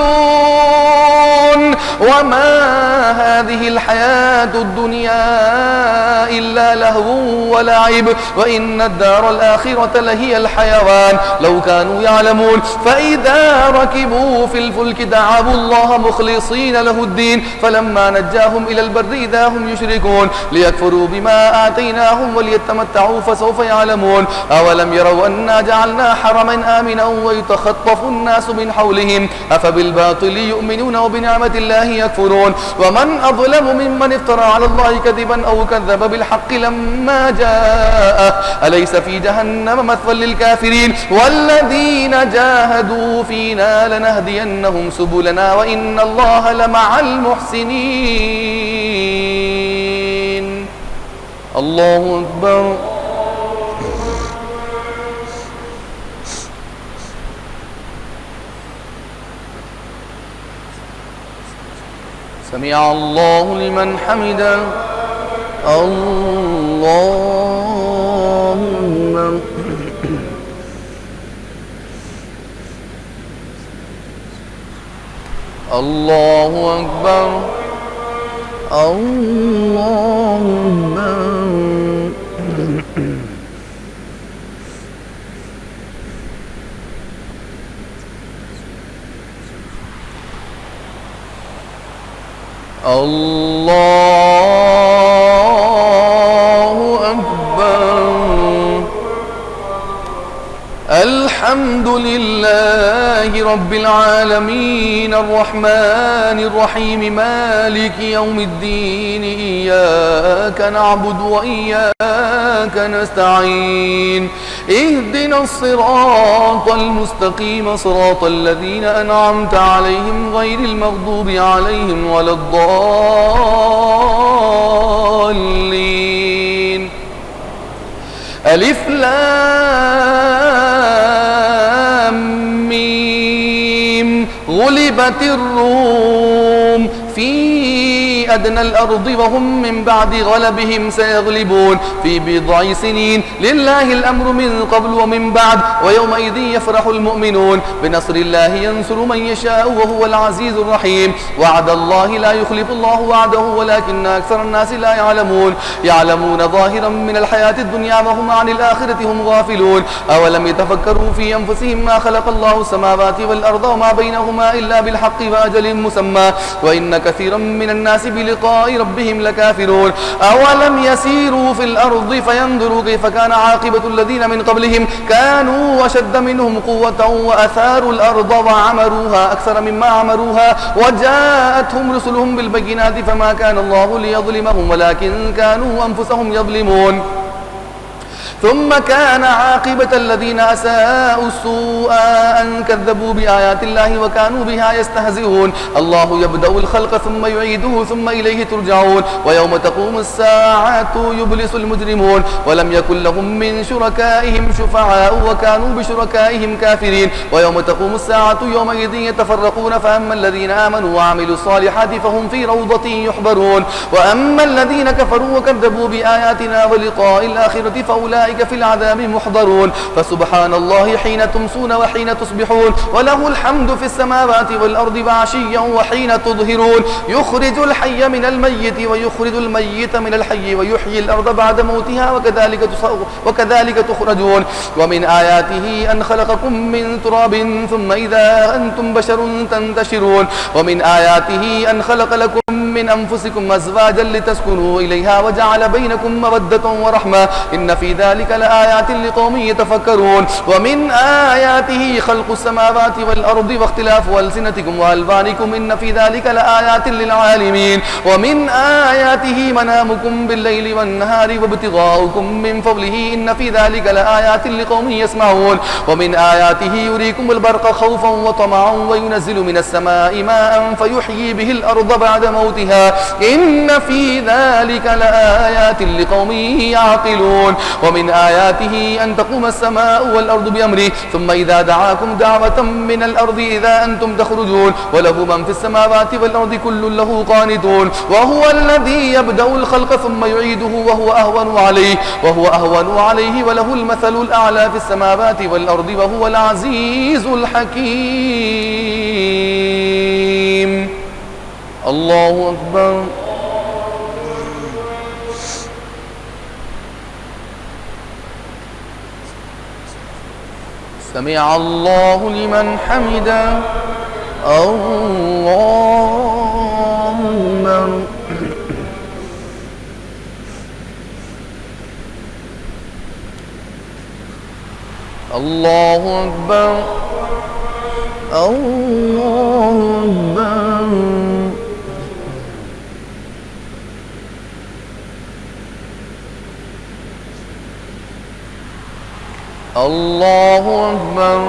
وما هذه الحياة الدنيا إلا لهو ولعب وإن الدار الآخرة لهي الحيوان لو كانوا يعلمون فإذا ركبوا في الفلك دعوا الله مخلصين له الدين فلما نجاهم إلى البر إذا هم يشركون ليكفروا بما آتيناهم وليتمتعوا فسوف يعلمون أولم يروا أنا جعلنا حرما آمنا ويتخطف الناس من حولهم أفبالباطل يؤمنون وبنعمة الله يكفرون ومن أظلم ممن افترى على الله كذبا أو كذب بالحق لما جاءه أليس في جهنم مثوى للكافرين والذين جاهدوا فينا لنهدينهم سبلنا وإن الله لمع المحسنين. الله أكبر. سمع الله لمن حمده. اللهم الله أكبر. اللهم الله أكبر. الحمد لله رب العالمين الرحمن الرحيم مالك يوم الدين إياك نعبد وإياك نستعين اهدنا الصراط المستقيم صراط الذين أنعمت عليهم غير المغضوب عليهم ولا الضالين. ألف لام ميم غلبت الروم في أدنى الأرض وهم من بعد غلبهم سيغلبون في بضع سنين لله الأمر من قبل ومن بعد ويومئذ يفرح المؤمنون بنصر الله ينصر من يشاء وهو العزيز الرحيم. وعد الله لا يخلف الله وعده ولكن أكثر الناس لا يعلمون يعلمون ظاهرا من الحياة الدنيا وهم عن الآخرة هم غافلون. أولم يتفكروا في أنفسهم ما خلق الله السماوات والأرض وما بينهما إلا بالحق وأجل مسمى وإن كثيرا من الناس بلقاء ربهم لكافرون. أولم يسيروا في الأرض فينظروا كيف كان عاقبة الذين من قبلهم كانوا أشد منهم قوة وأثاروا الأرض وعمروها أكثر مما عمروها وجاءتهم رسلهم بالبينات فما كان الله ليظلمهم ولكن كانوا أنفسهم يظلمون. ثم كان عاقبة الذين أساءوا السوء أن كذبوا بآيات الله وكانوا بها يستهزئون. الله يبدأ الخلق ثم يعيده ثم إليه ترجعون ويوم تقوم الساعة يبلس المجرمون ولم يكن لهم من شركائهم شفعاء وكانوا بشركائهم كافرين. ويوم تقوم الساعة يومئذ يتفرقون فأما الذين آمنوا وعملوا الصالحات فهم في روضة يحبرون وأما الذين كفروا وكذبوا بآياتنا ولقاء الآخرة فأولئك في العذاب محضرون. فسبحان الله حين تمسون وحين تصبحون وله الحمد في السماوات والأرض وعشيا وحين تظهرون يخرج الحي من الميت ويخرج الميت من الحي ويحيي الأرض بعد موتها وكذلك تخرجون. ومن آياته أن خلقكم من تراب ثم إذا أنتم بشر تنتشرون. ومن آياته أن خلق لكم من أنفسكم أزواجا لتسكنوا إليها وجعل بينكم مودة ورحمة إن في ذلك لآيات لقوم يتفكرون. ومن آياته خلق السماوات والأرض واختلاف ألسنتكم وألوانكم إن في ذلك لآيات للعالمين. ومن آياته منامكم بالليل والنهار وابتغاؤكم من فضله إن في ذلك لآيات لقوم يسمعون. ومن آياته يريكم البرق خوفا وطمعا وينزل من السماء ماء فيحيي به الأرض بعد موتها إن في ذلك لآيات لقوم يعقلون. ومن آياته أن تقوم السماء والأرض بأمره ثم إذا دعاكم دعوة من الأرض إذا أنتم تخرجون وله من في السماوات والأرض كل له قانتون. وهو الذي يبدأ الخلق ثم يعيده وهو أهون عليه وله المثل الأعلى في السماوات والأرض وهو العزيز الحكيم. الله أكبر. سمع الله لمن حمده. اللهم الله أكبر. الله أكبر. الله أكبر.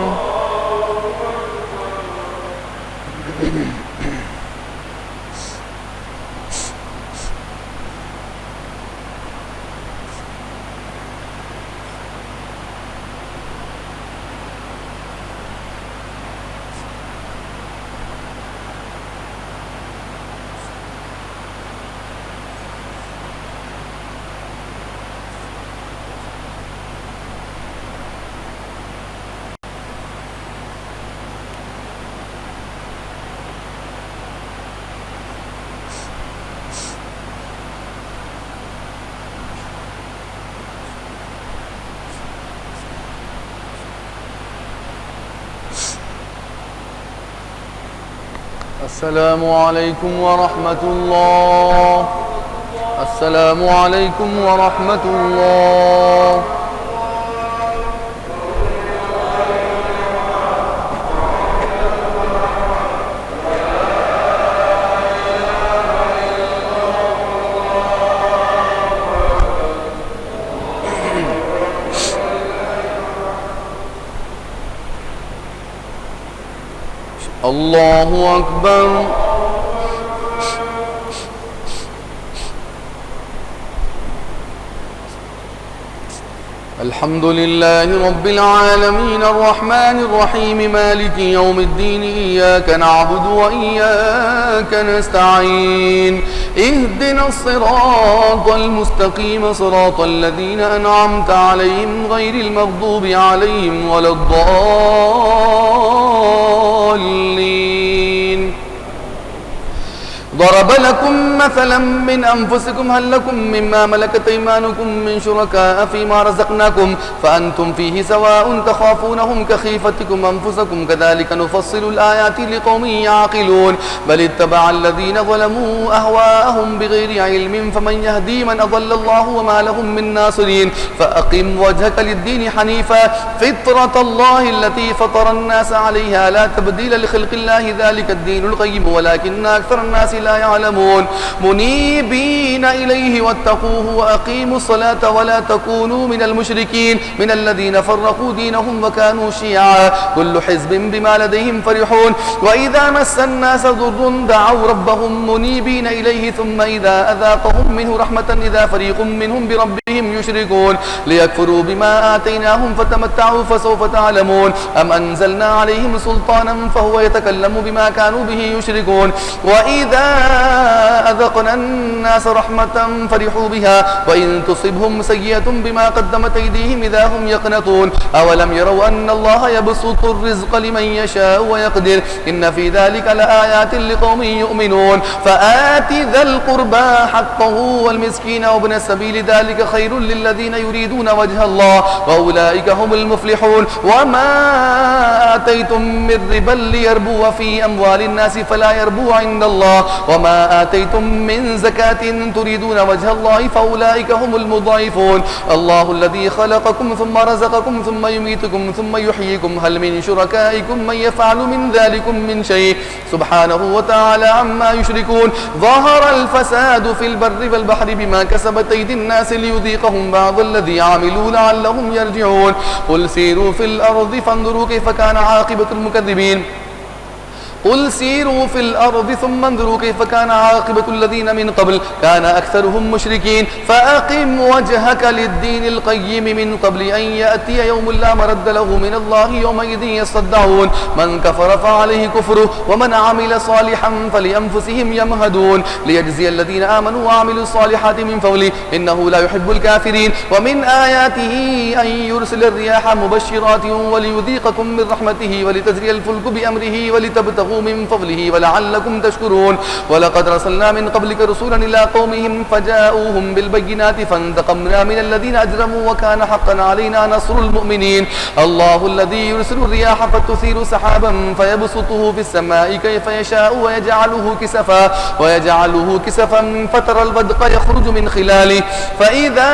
السلام عليكم ورحمة الله. السلام عليكم ورحمة الله. الله أكبر. الحمد لله رب العالمين الرحمن الرحيم مالك يوم الدين إياك نعبد وإياك نستعين اهدنا الصراط المستقيم صراط الذين أنعمت عليهم غير المغضوب عليهم ولا الضالين. ضرب لكم مثلا من أنفسكم هل لكم مما ملكت أيمانكم من شركاء فيما رزقناكم فأنتم فيه سواء تخافونهم كخيفتكم أنفسكم كذلك نفصل الآيات لقوم يعقلون بل اتبع الذين ظلموا أهواءهم بغير علم فمن يهدي من أضل الله وما لهم من ناصرين فأقم وجهك للدين حنيفا فطرة الله التي فطر الناس عليها لا تبديل لخلق الله ذلك الدين القيم ولكن أكثر الناس لا يعلمون منيبين إليه واتقوه وأقيموا الصلاة ولا تكونوا من المشركين من الذين فرقوا دينهم وكانوا شيعا كل حزب بما لديهم فرحون وإذا مس الناس ضر دعوا ربهم منيبين إليه ثم إذا أذاقهم منه رحمة إذا فريق منهم بربهم يشركون ليكفروا بما آتيناهم فتمتعوا فسوف تعلمون أم أنزلنا عليهم سلطانا فهو يتكلم بما كانوا به يشركون وإذا أذقنا الناس رحمة فرحوا بها وإن تصبهم سيئة بما قدمت أيديهم إذا هم يقنطون أولم يروا أن الله يبسط الرزق لمن يشاء ويقدر إن في ذلك لآيات لقوم يؤمنون فآت ذا القربى حقه والمسكين وابن السبيل ذلك خير للذين يريدون وجه الله وأولئك هم المفلحون وما آتيتم من ربا ليربو في أموال الناس فلا يربو عند الله وما آتيتم من زكاة تريدون وجه الله فأولئك هم المضاعفون الله الذي خلقكم ثم رزقكم ثم يميتكم ثم يحييكم هل من شركائكم من يفعل من ذلكم من شيء سبحانه وتعالى عما يشركون ظهر الفساد في البر والبحر بما كسبت أيدي الناس ليذيقهم بعض الذي عملوا لعلهم يرجعون قل سيروا في الأرض فانظروا كيف كان عاقبة المكذبين قل سيروا في الأرض ثم انظروا كيف كان عاقبة الذين من قبل كان أكثرهم مشركين فأقم وجهك للدين القيم من قبل أن يأتي يوم لا مرد له من الله يومئذ يصدعون من كفر فعليه كفره ومن عمل صالحا فلأنفسهم يمهدون ليجزي الذين آمنوا وعملوا الصالحات من فضله إنه لا يحب الكافرين ومن آياته أن يرسل الرياح مبشرات وليذيقكم من رحمته ولتجري الفلك بأمره ولتبتغوا ولتبتغوا من فضله ولعلكم تشكرون ولقد أرسلنا من قبلك رسولا إلى قومهم فجاءوهم بالبينات فانتقمنا من الذين أجرموا وكان حقا علينا نصر المؤمنين الله الذي يرسل الرياح فتثير سحابا فيبسطه في السماء كيف يشاء ويجعله كسفا فترى الودق يخرج من خلاله فإذا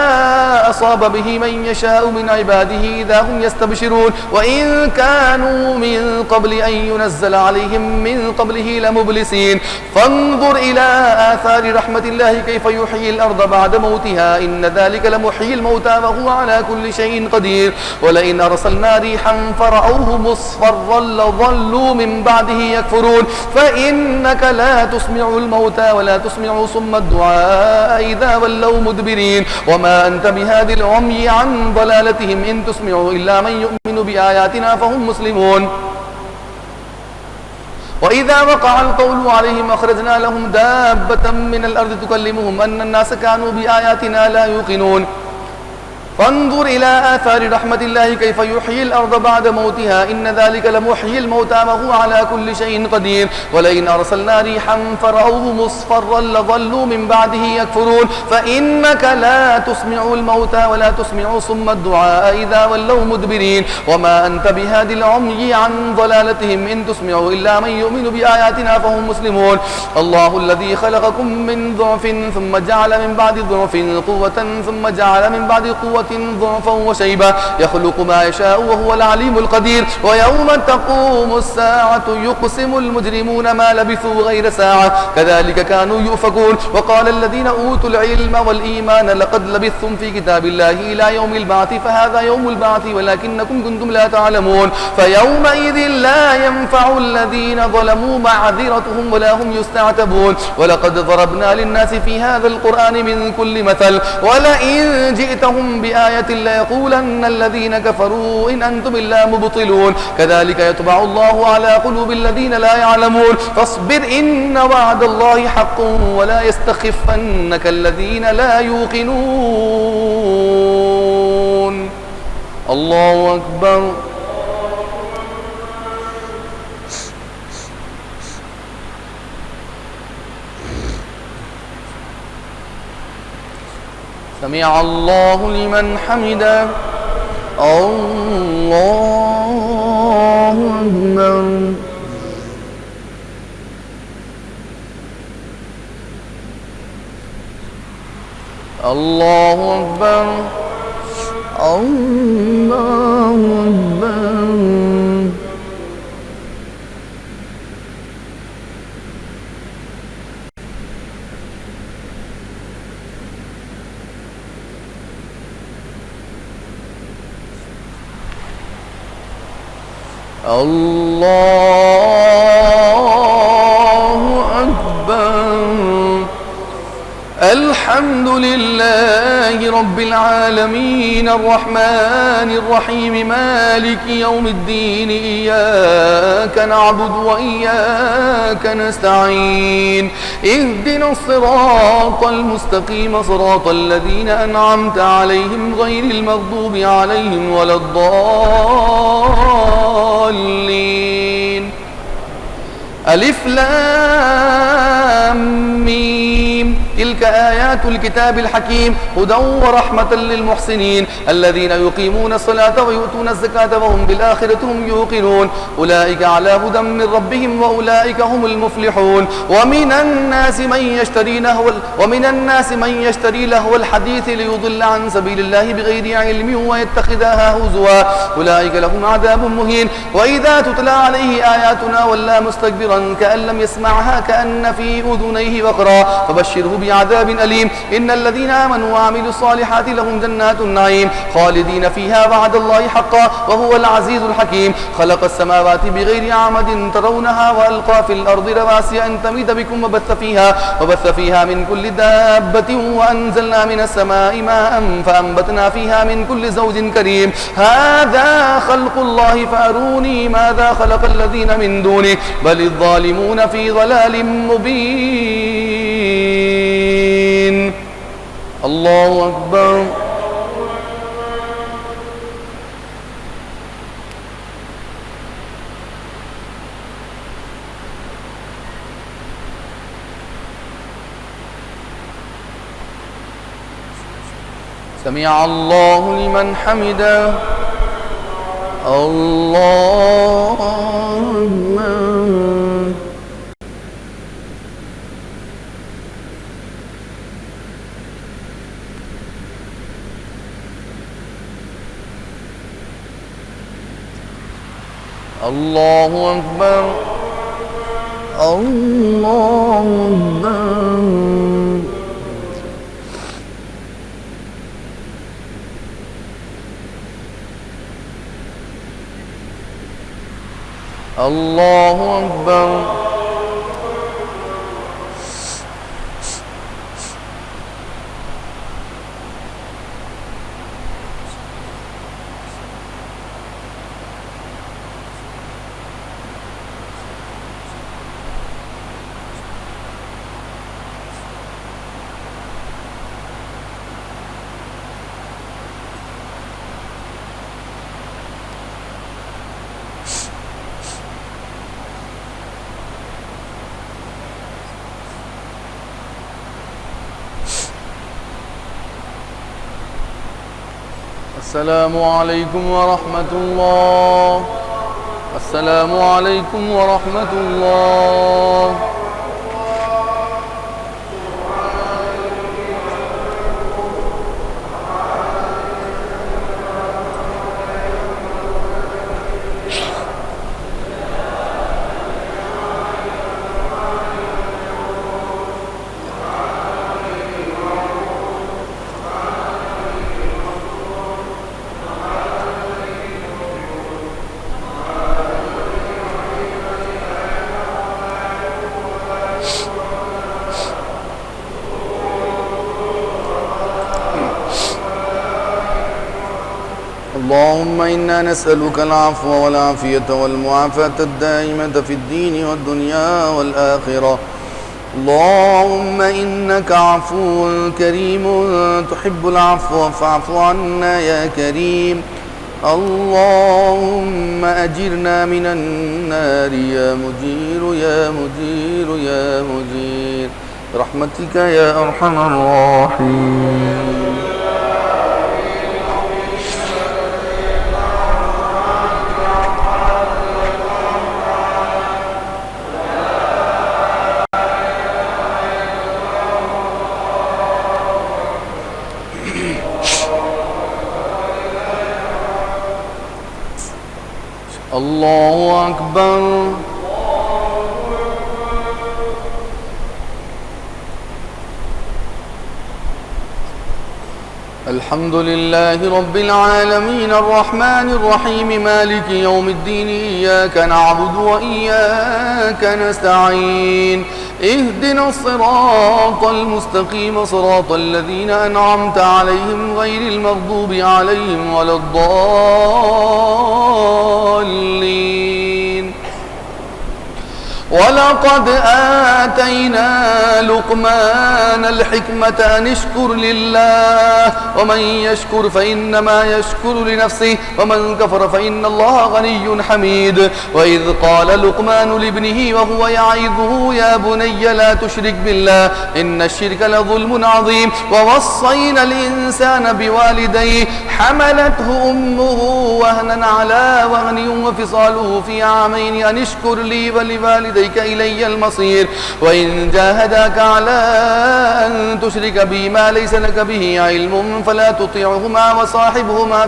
أصاب به من يشاء من عباده إذا هم يستبشرون وإن كانوا من قبل أن ينزل عليهم من قبله لمبلسين فانظر إلى آثار رحمة الله كيف يحيي الأرض بعد موتها إن ذلك لمحيي الموتى وهو على كل شيء قدير ولئن أرسلنا ريحا فرأوه مصفرا لظلوا من بعده يكفرون فإنك لا تسمع الموتى ولا تسمع صم الدعاء إذا ولوا مدبرين وما أنت بهادي العمي عن ضلالتهم إن تسمع إلا من يؤمن بآياتنا فهم مسلمون وإذا وقع القول عليهم أخرجنا لهم دابة من الأرض تكلمهم أن الناس كانوا بآياتنا لا يوقنون فانظر إلى آثار رحمة الله كيف يحيي الأرض بعد موتها إن ذلك لمحيي الموتى وهو على كل شيء قدير ولئن أرسلنا ريحا فرأوه مصفرا لظلوا من بعده يكفرون فإنك لا تسمع الموتى ولا تسمع صم الدعاء إذا ولوا مدبرين وما أنت بهادي العمي عن ضلالتهم إن تسمع إلا من يؤمن بآياتنا فهم مسلمون الله الذي خلقكم من ضعف ثم جعل من بعد ضعف قوة ثم جعل من بعد قوة ضعفا وشيبا يخلق ما يشاء وهو العليم القدير ويوم تقوم الساعة يقسم المجرمون ما لبثوا غير ساعة كذلك كانوا يؤفكون وقال الذين أوتوا العلم والإيمان لقد لبثتم في كتاب الله إلى يوم البعث فهذا يوم البعث ولكنكم كنتم لا تعلمون فيومئذ لا ينفع الذين ظلموا معذرتهم ولا هم يستعتبون ولقد ضربنا للناس في هذا القرآن من كل مثل ولئن جئتهم بآية ليقولن الذين كفروا إن أنتم إلا مبطلون كذلك يطبع الله على قلوب الذين لا يعلمون فاصبر إن وعد الله حق ولا يستخفنك الذين لا يوقنون الله أكبر سمع الله لمن حمده الله أكبر الله أكبر الله أكبر الله أكبر الحمد لله رب العالمين الرحمن الرحيم مالك يوم الدين إياك نعبد وإياك نستعين اهدنا الصراط المستقيم صراط الذين أنعمت عليهم غير المغضوب عليهم ولا الضالين ألف لام ميم تلك آيات الكتاب الحكيم هدى ورحمة للمحسنين الذين يقيمون الصلاة ويؤتون الزكاة وهم بالآخرة هم يوقنون أولئك على هدى من ربهم وأولئك هم المفلحون ومن الناس من يشتري لهو الحديث ليضل عن سبيل الله بغير علم ويتخذها هزوا أولئك لهم عذاب مهين وإذا تتلى عليه آياتنا ولى مستكبرا كأن لم يسمعها كأن في أذنيه وقرا فبشره بعذاب أليم إن الذين آمنوا وعملوا الصالحات لهم جنات النعيم خالدين فيها وعد الله حقا وهو العزيز الحكيم خلق السماوات بغير عمد ترونها وألقى في الأرض رواسي أن تميد بكم وبث فيها من كل دابة وأنزلنا من السماء ماء فأنبتنا فيها من كل زوج كريم هذا خلق الله فأروني ماذا خلق الذين من دونه بل الظالمون في ضلال مبين الله أكبر سمع الله لمن حمده. الله أكبر. الله أكبر. الله أكبر. الله أكبر. السلام عليكم ورحمة الله. السلام عليكم ورحمة الله. اللهم إنا نسألك العفو والعافية والمعافاة الدائمة في الدين والدنيا والآخرة. اللهم إنك عفو كريم تحب العفو فاعف عنا يا كريم. اللهم أجرنا من النار يا مجير يا مجير يا مجير برحمتك يا أرحم الراحمين. الله أكبر. الحمد لله رب العالمين الرحمن الرحيم مالك يوم الدين إياك نعبد وإياك نستعين اهدنا الصراط المستقيم صراط الذين أنعمت عليهم غير المغضوب عليهم ولا الضالين. ولقد آتينا لقمان الحكمة أن اشكر لله ومن يشكر فإنما يشكر لنفسه ومن كفر فإن الله غني حميد. وإذ قال لقمان لابنه وهو يعظه يا بني لا تشرك بالله إن الشرك لظلم عظيم. ووصينا الإنسان بوالديه حملته أمه وهنا على وهن وفصاله في عامين أن اشكر لي ولوالديك إلي المصير. وإن جاهداك على أن تشرك بي ما ليس لك به علم فلا تطيعهما وصاحبهما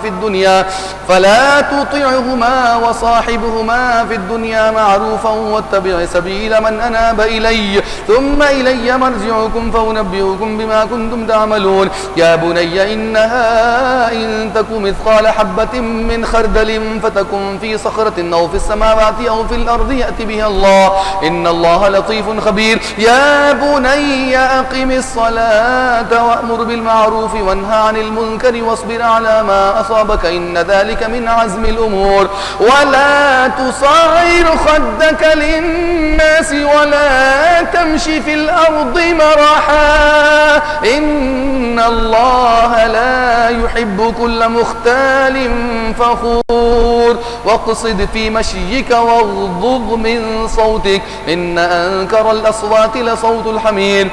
في الدنيا معروفا واتبع سبيل من أناب إلي ثم إلي مرجعكم فأنبئكم بما كنتم تعملون. يا بني إنها إن تك مثقال حبة من خردل فتكن في صخرة أو في السماوات أو في الأرض يأتي بها الله إن الله لطيف خبير. يا بني أقم الصلاة وأمر بالمعروف وانهى عن المنكر واصبر على ما أصابك إن ذلك من عزم الأمور. ولا تصعر خدك للناس ولا تمشي في الأرض مرحا إن الله لا يحب كل مختال فخور. واقصد في مشيك واغضض من صوتك إن أنكر الأصوات لصوت الحمير.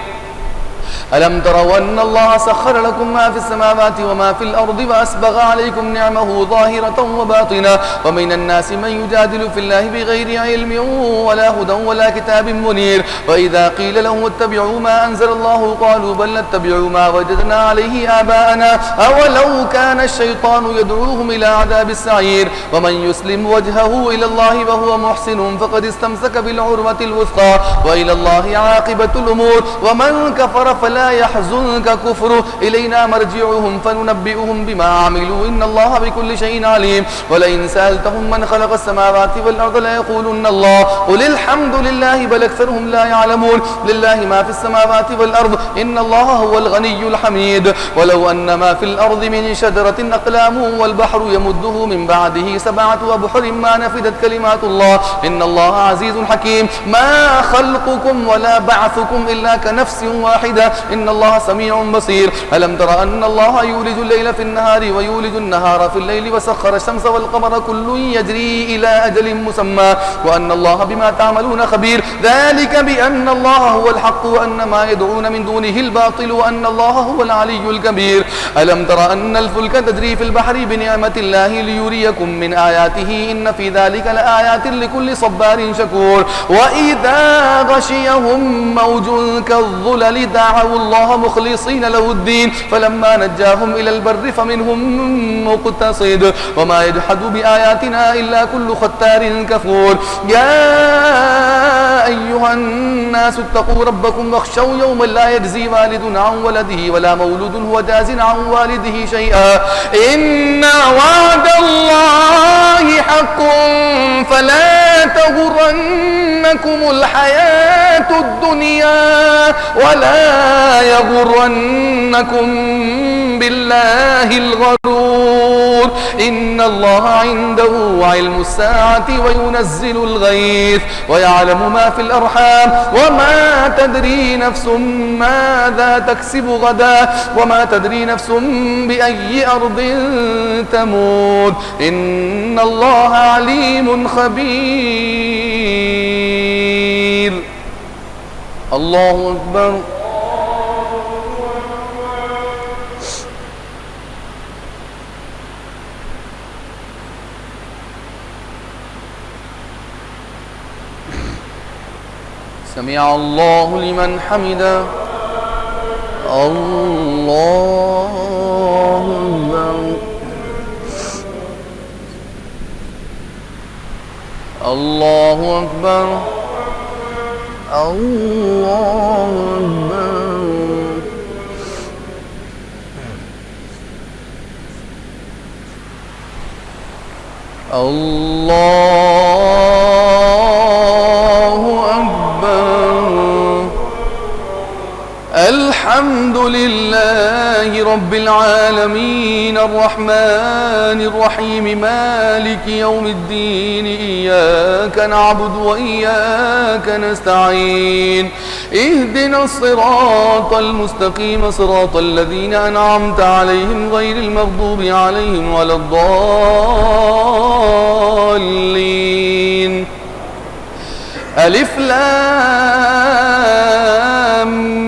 ألم تروا أن الله سخر لكم ما في السماوات وما في الأرض وأسبغ عليكم نعمه ظاهرة وباطنة ومن الناس من يجادل في الله بغير علم ولا هدى ولا كتاب منير وإذا قيل لهم اتبعوا ما أنزل الله قالوا بل نتبع ما وجدنا عليه آباءنا أولو كان الشيطان يدعوهم إلى عذاب السعير ومن يسلم وجهه إلى الله وهو محسن فقد استمسك بالعروة الوثقى وإلى الله عاقبة الأمور ومن كفر فلا يحزنك كفره إلينا مرجعهم فننبئهم بما عملوا إن الله بكل شيء عليم ولئن سألتهم من خلق السماوات والأرض ليقولن الله قل الحمد لله بل أكثرهم لا يعلمون لله ما في السماوات والأرض إن الله هو الغني الحميد ولو أن ما في الأرض من شجرة أقلام والبحر يمده من بعده 7 أبحر ما نفدت كلمات الله إن الله عزيز حكيم ما خلقكم ولا بعثكم إلا كنفس واحدة إن الله سميع بصير ألم تر أن الله يولج الليل في النهار ويولج النهار في الليل وسخر الشمس والقمر كل يجري إلى أجل مسمى وأن الله بما تعملون خبير ذلك بأن الله هو الحق وأن ما يدعون من دونه الباطل وأن الله هو العلي الكبير ألم تر أن الفلك تجري في البحر بنعمة الله ليريكم من آياته إن في ذلك لآيات لكل صبار شكور وإذا غشيهم موج كالظلل دعوا الله مخلصين له الدين فلما نجاهم إلى البر فمنهم مقتصد وما يجحد بآياتنا إلا كل ختار كفور يا أيها الناس اتقوا ربكم واخشوا يوما لا يجزي والد عن ولده ولا مولود هو جاز عن والده شيئا إن وعد الله حق فلا تغرنكم الحياة الدنيا ولا يغرنكم بالله الغرور إن الله عنده علم الساعة وينزل الغيث ويعلم ما في الأرحام وما تدري نفس ماذا تكسب غدا وما تدري نفس بأي أرض تموت إن الله عليم خبير الله أكبر سمع الله لمن حمده الله أكبر الله أكبر الله أكبر الله أكبر الحمد لله رب العالمين الرحمن الرحيم مالك يوم الدين إياك نعبد وإياك نستعين اهدنا الصراط المستقيم صراط الذين أنعمت عليهم غير المغضوب عليهم ولا الضالين ألف لام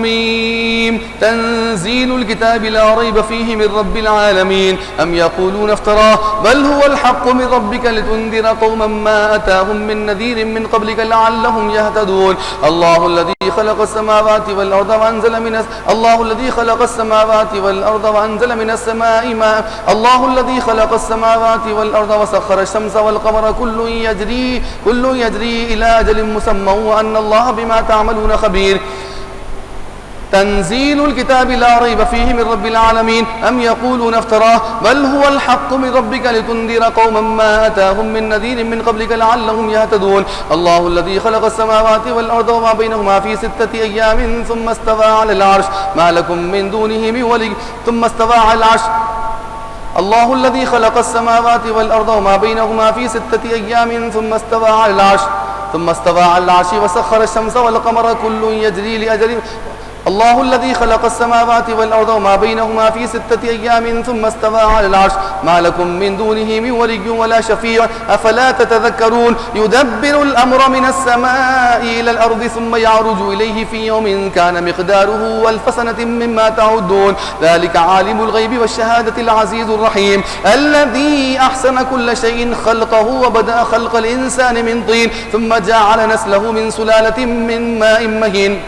ميم تنزيل الكتاب لا ريب فيه من رب العالمين أم يقولون افتراه بل هو الحق من ربك لتنذر قوما ما أتاهم من نذير من قبلك لعلهم يهتدون الله الذي خلق السماوات والأرض وأنزل من الله الذي خلق السماوات والأرض وأنزل من السماء ماء الله الذي خلق السماوات والأرض وسخر الشمس والقمر كل يجري إلى أجل مسمى وأن الله بما تعملون خبير تنزيل الكتاب لا ريب فيه من رب العالمين أم يقولون افتراه بل هو الحق من ربك لتنذر قوما ما أتاهم من نذير من قبلك لعلهم يهتدون الله الذي خلق السماوات والأرض وما بينهما في 6 أيام ثم استوى على العرش ما لكم من دونه من ولي ثم استوى على العرش الله الذي خلق السماوات والأرض وما بينهما في 6 أيام ثم استوى على العرش وسخر الشمس والقمر كل يجري لأجل الله الذي خلق السماوات والأرض وما بينهما في 6 أيام ثم استوى على العرش ما لكم من دونه من ولي ولا شفيع أفلا تتذكرون يدبر الأمر من السماء إلى الأرض ثم يعرج إليه في يوم كان مقداره 1000 سنة مما تعدون ذلك عالم الغيب والشهادة العزيز الرحيم الذي أحسن كل شيء خلقه وبدأ خلق الإنسان من طين ثم جعل نسله من سلالة من ماء مهين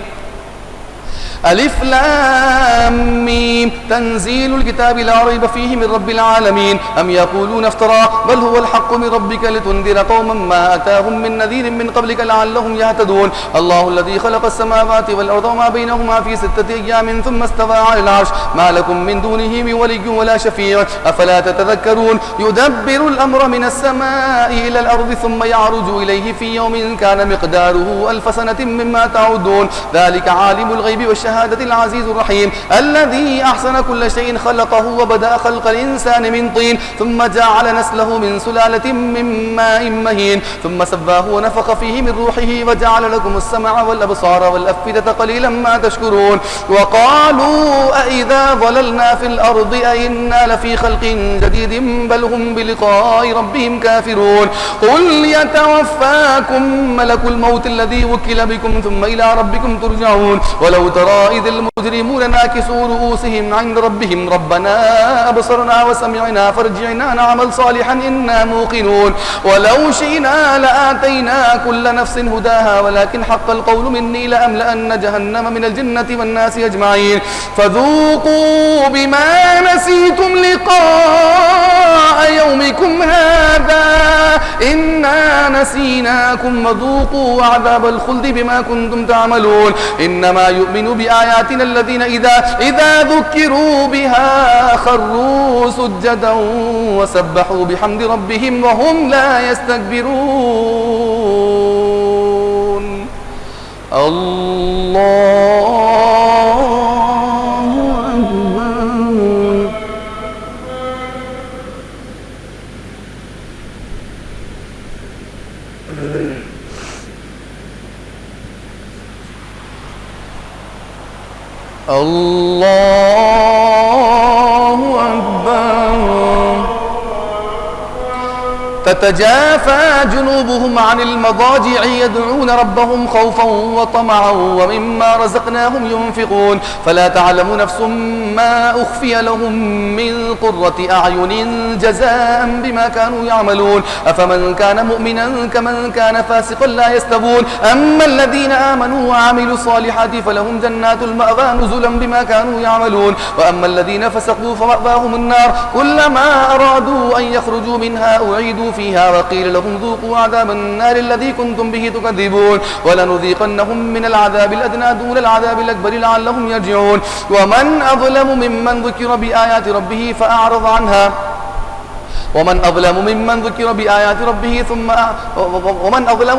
ألف لام ميم تنزيل الكتاب لا ريب فيه من رب العالمين أم يقولون افترى بل هو الحق من ربك لتنذر قوما ما أتاهم من نذير من قبلك لعلهم يهتدون الله الذي خلق السماوات والأرض وما بينهما في 6 أيام ثم استوى على العرش ما لكم من دونه من ولي ولا شفيع أفلا تتذكرون يدبر الأمر من السماء إلى الأرض ثم يعرج إليه في يوم كان مقداره 1000 سنة مما تعدون ذلك عالم الغيب والشهادة العزيز الرحيم الذي أحسن كل شيء خلقه وبدأ خلق الإنسان من طين ثم جعل نسله من سلالة من ماء مهين ثم سواه ونفخ فيه من روحه وجعل لكم السمع والأبصار والأفئدة قليلا ما تشكرون وقالوا أئذا ضللنا في الأرض أئنا لفي خلق جديد بل هم بلقاء ربهم كافرون قل يتوفاكم ملك الموت الذي وكل بكم ثم إلى ربكم ترجعون ولو ترى إذ المجرمون ناكسوا رؤوسهم عند ربهم ربنا أبصرنا وسمعنا فارجعنا نعمل صالحا إنا موقنون ولو شئنا لآتينا كل نفس هداها ولكن حق القول مني لأملأن جهنم من الجنة والناس أجمعين فذوقوا بما نسيتم لقاء يومكم هذا إنا نسيناكم وذوقوا عذاب الخلد بما كنتم تعملون إنما يؤمن بآياتنا الذين إذا ذكروا بها خروا سجدا وسبحوا بحمد ربهم وهم لا يستكبرون الله الله أكبر تتجافى جنوبهم عن المضاجع يدعون ربهم خوفا وطمعا ومما رزقناهم ينفقون فلا تعلم نفس ما أخفي لهم من قرة أعين جزاء بما كانوا يعملون أفمن كان مؤمنا كمن كان فاسقا لا يستوون أما الذين آمنوا وعملوا الصالحات فلهم جنات المأوى نزلا بما كانوا يعملون وأما الذين فسقوا فمأواهم النار كلما أرادوا أن يخرجوا منها أعيدوا فيها وقيل لهم ذوقوا عذاب النار الذي كنتم به تكذبون ولنذيقنهم من العذاب الأدنى دون العذاب الأكبر لعلهم يرجعون ومن أظلم ممن ذكر بآيات ربه فأعرض عنها ومن أظلم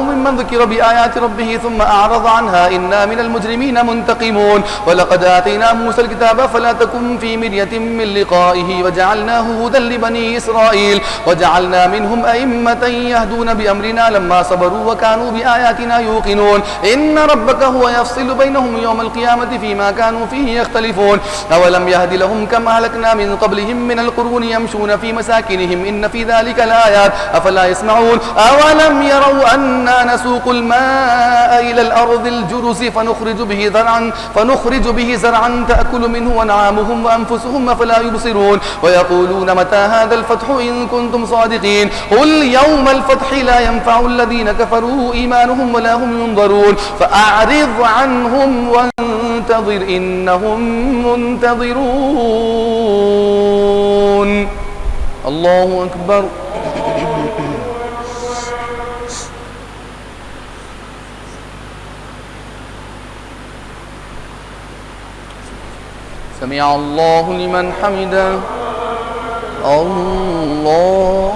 ممن ذكر بآيات ربه ثم أعرض عنها إنا من المجرمين منتقمون ولقد آتينا موسى الكتاب فلا تكن في مرية من لقائه وجعلناه هدى لبني إسرائيل وجعلنا منهم أئمة يهدون بأمرنا لما صبروا وكانوا بآياتنا يوقنون إن ربك هو يفصل بينهم يوم القيامة فيما كانوا فيه يختلفون أولم يهد لهم كما أهلكنا من قبلهم من القرون يمشون في مساكنهم إن في ذلك الآيات أفلا يسمعون أولم يروا أنا نسوق الماء إلى الأرض الجرز فنخرج به زرعا تأكل منه أنعامهم وأنفسهم أفلا يبصرون ويقولون متى هذا الفتح إن كنتم صادقين قل يوم الفتح لا ينفع الذين كفروا إيمانهم ولا هم ينظرون فأعرض عنهم وانتظر إنهم منتظرون الله أكبر سمع الله لمن حمده الله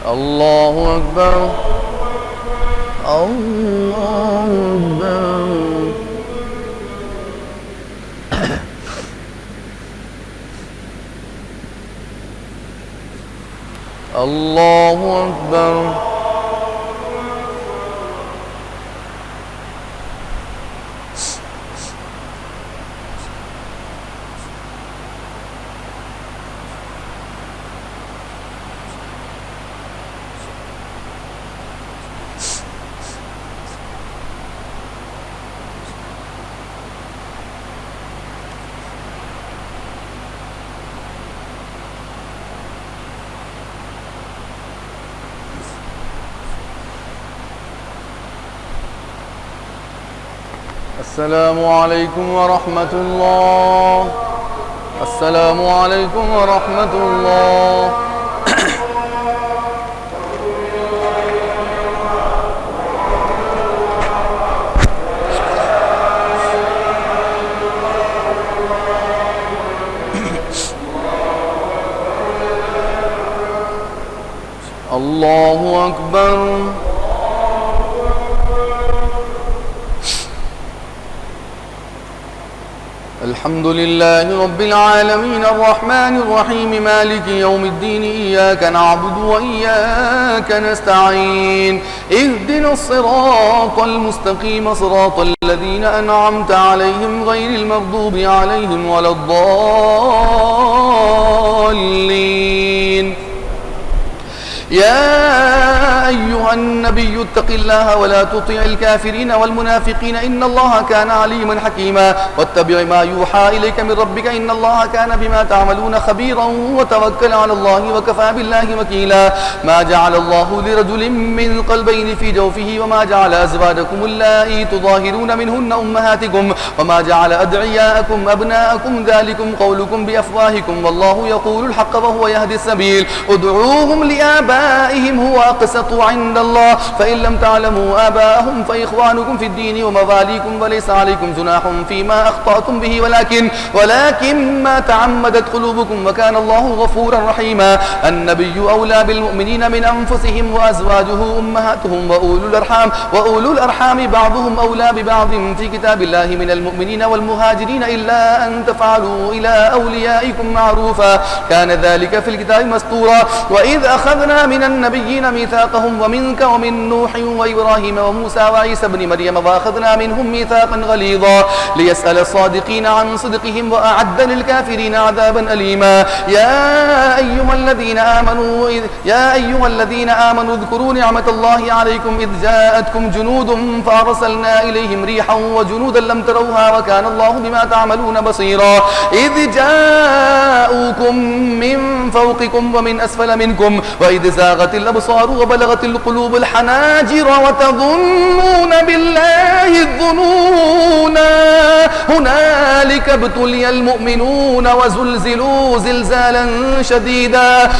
الله أكبر الله أكبر الله أكبر. السلام عليكم ورحمة الله. السلام عليكم ورحمة الله. الله أكبر. الحمد لله رب العالمين الرحمن الرحيم مالك يوم الدين إياك نعبد وإياك نستعين اهدنا الصراط المستقيم صراط الذين أنعمت عليهم غير المغضوب عليهم ولا الضالين. يا أيها النبي اتق الله ولا تطع الكافرين والمنافقين إن الله كان عليما حكيما واتبع ما يوحى إليك من ربك إن الله كان بما تعملون خبيرا وتوكل على الله وكفى بالله وكيلا. ما جعل الله لرجل من قلبين في جوفه وما جعل أزواجكم اللائي تظاهرون منهن أمهاتكم وما جعل أدعياءكم أبناءكم ذلكم قولكم بأفواهكم والله يقول الحق وهو يهدي السبيل ادعوهم لآبائهم هو أقسط عند الله فإن لم تعلموا آباءهم فإخوانكم في الدين ومواليكم وليس عليكم جناح فيما أخطأتم به ولكن ما تعمدت قلوبكم وكان الله غفورا رحيما. النبي أولى بالمؤمنين من أنفسهم وأزواجه أمهاتهم وأولو الأرحام بعضهم أولى ببعض في كتاب الله من المؤمنين والمهاجرين إلا أن تفعلوا إلى أوليائكم معروفا كان ذلك في الكتاب مسطورا. وإذ أخذنا من النبيين ميثاقهم ومنك ومن نوح وإبراهيم وموسى وعيسى بن مريم وأخذنا منهم ميثاقا غليظا ليسأل الصادقين عن صدقهم وأعد للكافرين عذابا أليما. يا أيها الذين آمنوا اذكروا نعمة الله عليكم إذ جاءتكم جنود فأرسلنا إليهم ريحا وجنودا لم تروها وكان الله بما تعملون بصيرا. إذ جاءوكم من فوقكم ومن أسفل منكم وإذ زاغت الأبصار وبلغت القلوب الحناجر وتظنون بالله الظنونا هنالك ابتلي المؤمنون وزلزلوا زلزالا شديدا.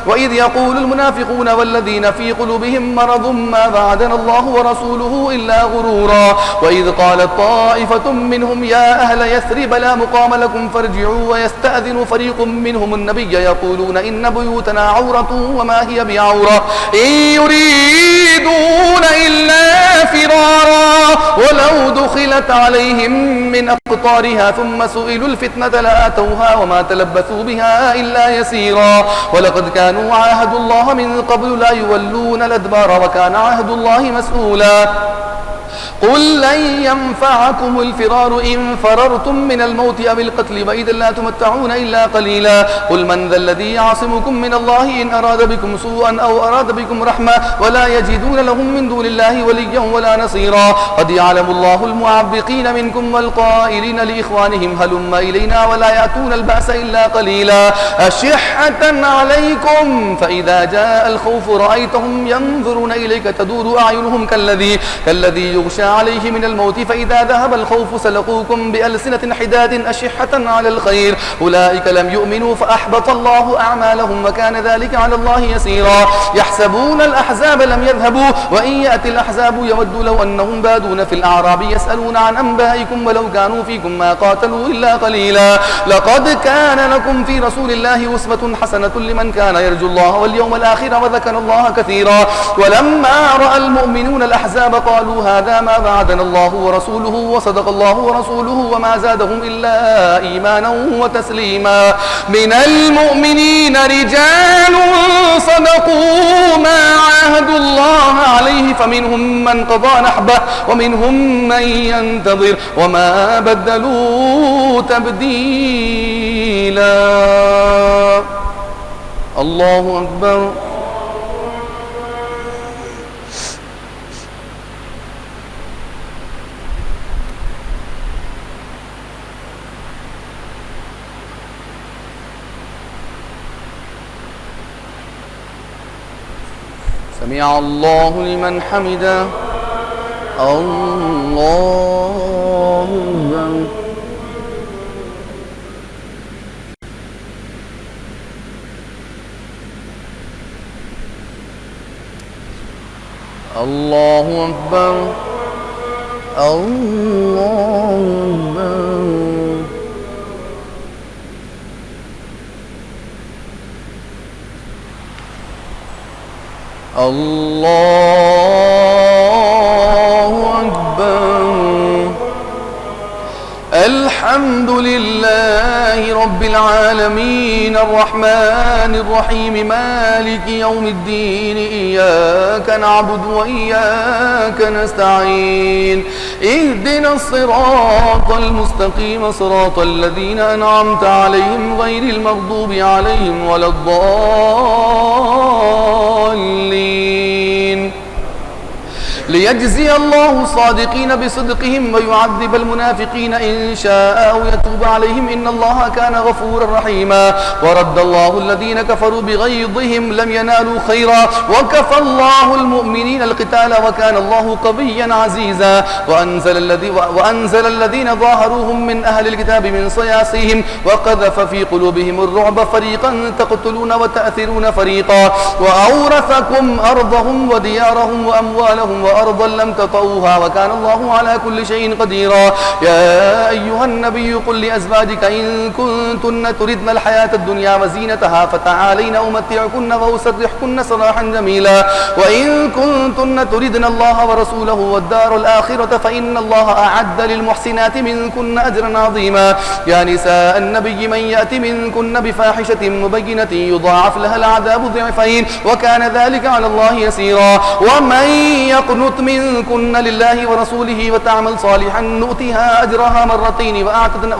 وإذ يقول المنافقون والذين في قلوبهم مرض ما وعدنا الله ورسوله إلا غرورا. وإذ قالت طائفة منهم يا أهل يثرب لا مقام لكم فارجعوا ويستأذن فريق منهم النبي يقولون إن بيوتنا عورة وما هي بعورة إن يريدون إلا فرارا ولو دخلت عليهم من أقطارها ثم سئلوا الفتنة لآتوها وما تلبثوا بها إلا يسيرا. ولقد كانوا عاهدوا الله من قبل لا يولون الأدبار وكان عهد الله مسؤولا. قل لن ينفعكم الفرار إن فررتم من الموت أو القتل وإذا لا تمتعون إلا قليلا. قل من ذا الذي يعصمكم من الله إن أراد بكم سوءا أو أراد بكم رحمة ولا يجدون لهم من دون الله وليا ولا نصيرا. قد يعلم الله المعبقين منكم والقائلين لإخوانهم هلم إلينا ولا يأتون البأس إلا قليلا. أشحة عليكم فإذا جاء الخوف رأيتهم ينظرون إليك تدور أعينهم كالذي يغشى عليه من الموت فإذا ذهب الخوف سلقوكم بألسنة حداد أشحة على الخير أولئك لم يؤمنوا فأحبط الله أعمالهم وكان ذلك على الله يسيرا. يحسبون الأحزاب لم يذهبوا وإن يأتي الأحزاب يود لو أنهم بادون في الأعراب يسألون عن أنبائكم ولو كانوا فيكم ما قاتلوا إلا قليلا. لقد كان لكم في رسول الله أسوة حسنة لمن كان يرجو الله واليوم الآخر وذكر الله كثيرا. ولما رأى المؤمنون الأحزاب قالوا هذا ما وعدنا الله ورسوله وصدق الله ورسوله وما زادهم إلا إيمانا وتسليما. من المؤمنين رجال صدقوا ما عاهدوا الله عليه فمنهم من قضى نحبه ومنهم من ينتظر وما بدلوا تبديلا. الله أكبر. سمع الله لمن حمده. الله أكبر. الله أكبر. الله أكبر. الله أكبر. الحمد لله رب العالمين الرحمن الرحيم مالك يوم الدين إياك نعبد وإياك نستعين اهدنا الصراط المستقيم صراط الذين أنعمت عليهم غير المغضوب عليهم ولا الضالين. ليجزي الله الصادقين بصدقهم ويعذب المنافقين إن شاء أو يتوب عليهم إن الله كان غفورا رحيما. ورد الله الذين كفروا بغيظهم لم ينالوا خيرا وكفى الله المؤمنين القتال وكان الله قويا عزيزا. وأنزل الذين ظاهروهم من أهل الكتاب من صياصيهم وقذف في قلوبهم الرعب فريقا تقتلون وتأثرون فريقا وأورثكم أرضهم وديارهم وأموالهم وأرضا لم تطئوها وكان الله على كل شيء قديرا. يا أيها النبي قل لأزواجك إن كنتن تردن الحياة الدنيا وزينتها فتعالين أمتعكن وأسرحكن سراحا جميلا. وإن كنتن تردن الله ورسوله والدار الآخرة فإن الله أعد للمحسنات منكن أجرا عظيما. يا نساء النبي من يأت منكن بفاحشة مبينة يضاعف لها العذاب ضعفين وكان ذلك على الله يسيرا. ومن يقنت منكن لله ورسوله وتعمل صالحا نؤتها أجرها مرتين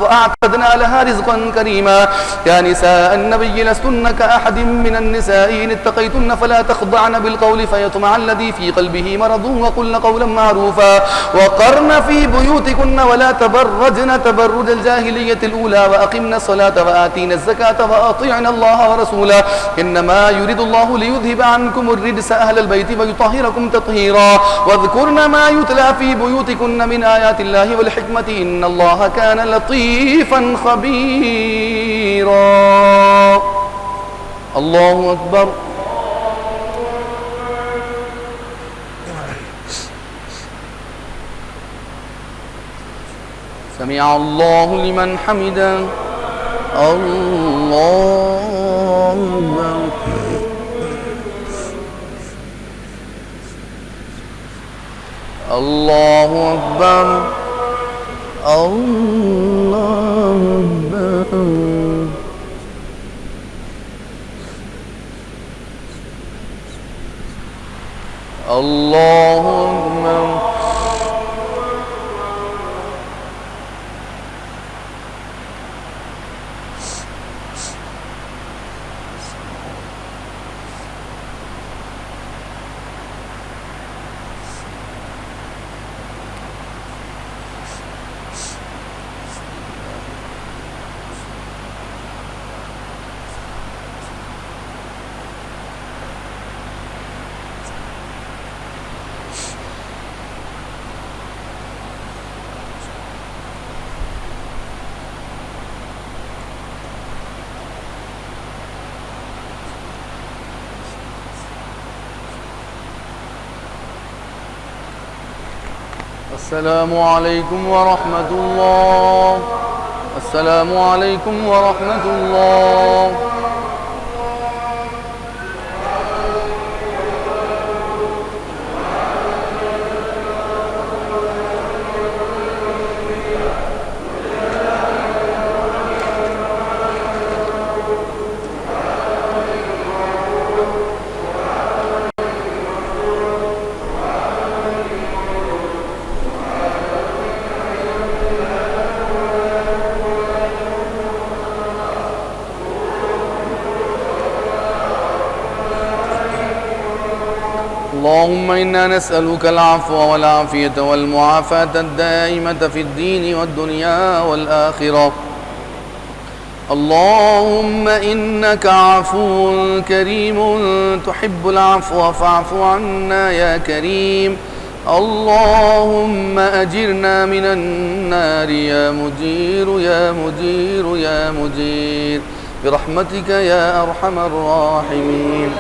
وأعتدنا لها رزقا كريما. يا نساء النبي لستن كأحد من النساء إن اتقيتن فلا تخضعن بالقول فيطمع الذي في قلبه مرض وقلن قولا معروفا. وقرن في بيوتكن ولا تبرجن تبرج الجاهلية الأولى وأقمن الصلاة وآتينا الزكاة وأطيعن الله ورسوله إنما يريد الله ليذهب عنكم الرجس أهل البيت ويطهركم تطهيرا. واذكرن ما يتلى في بيوتكن من آيات الله والحكمة إن الله كان لطيفا خبيرا. الله أكبر. سمع الله لمن حمده. الله أكبر. الله أكبر. الله أكبر. الله أكبر. السلام عليكم ورحمة الله. السلام عليكم ورحمة الله. اللهم إنا نسألك العفو والعافية والمعافاة الدائمة في الدين والدنيا والآخرة. اللهم إنك عفو كريم تحب العفو فاعف عنا يا كريم. اللهم أجرنا من النار يا مجير يا مجير يا مجير برحمتك يا أرحم الراحمين.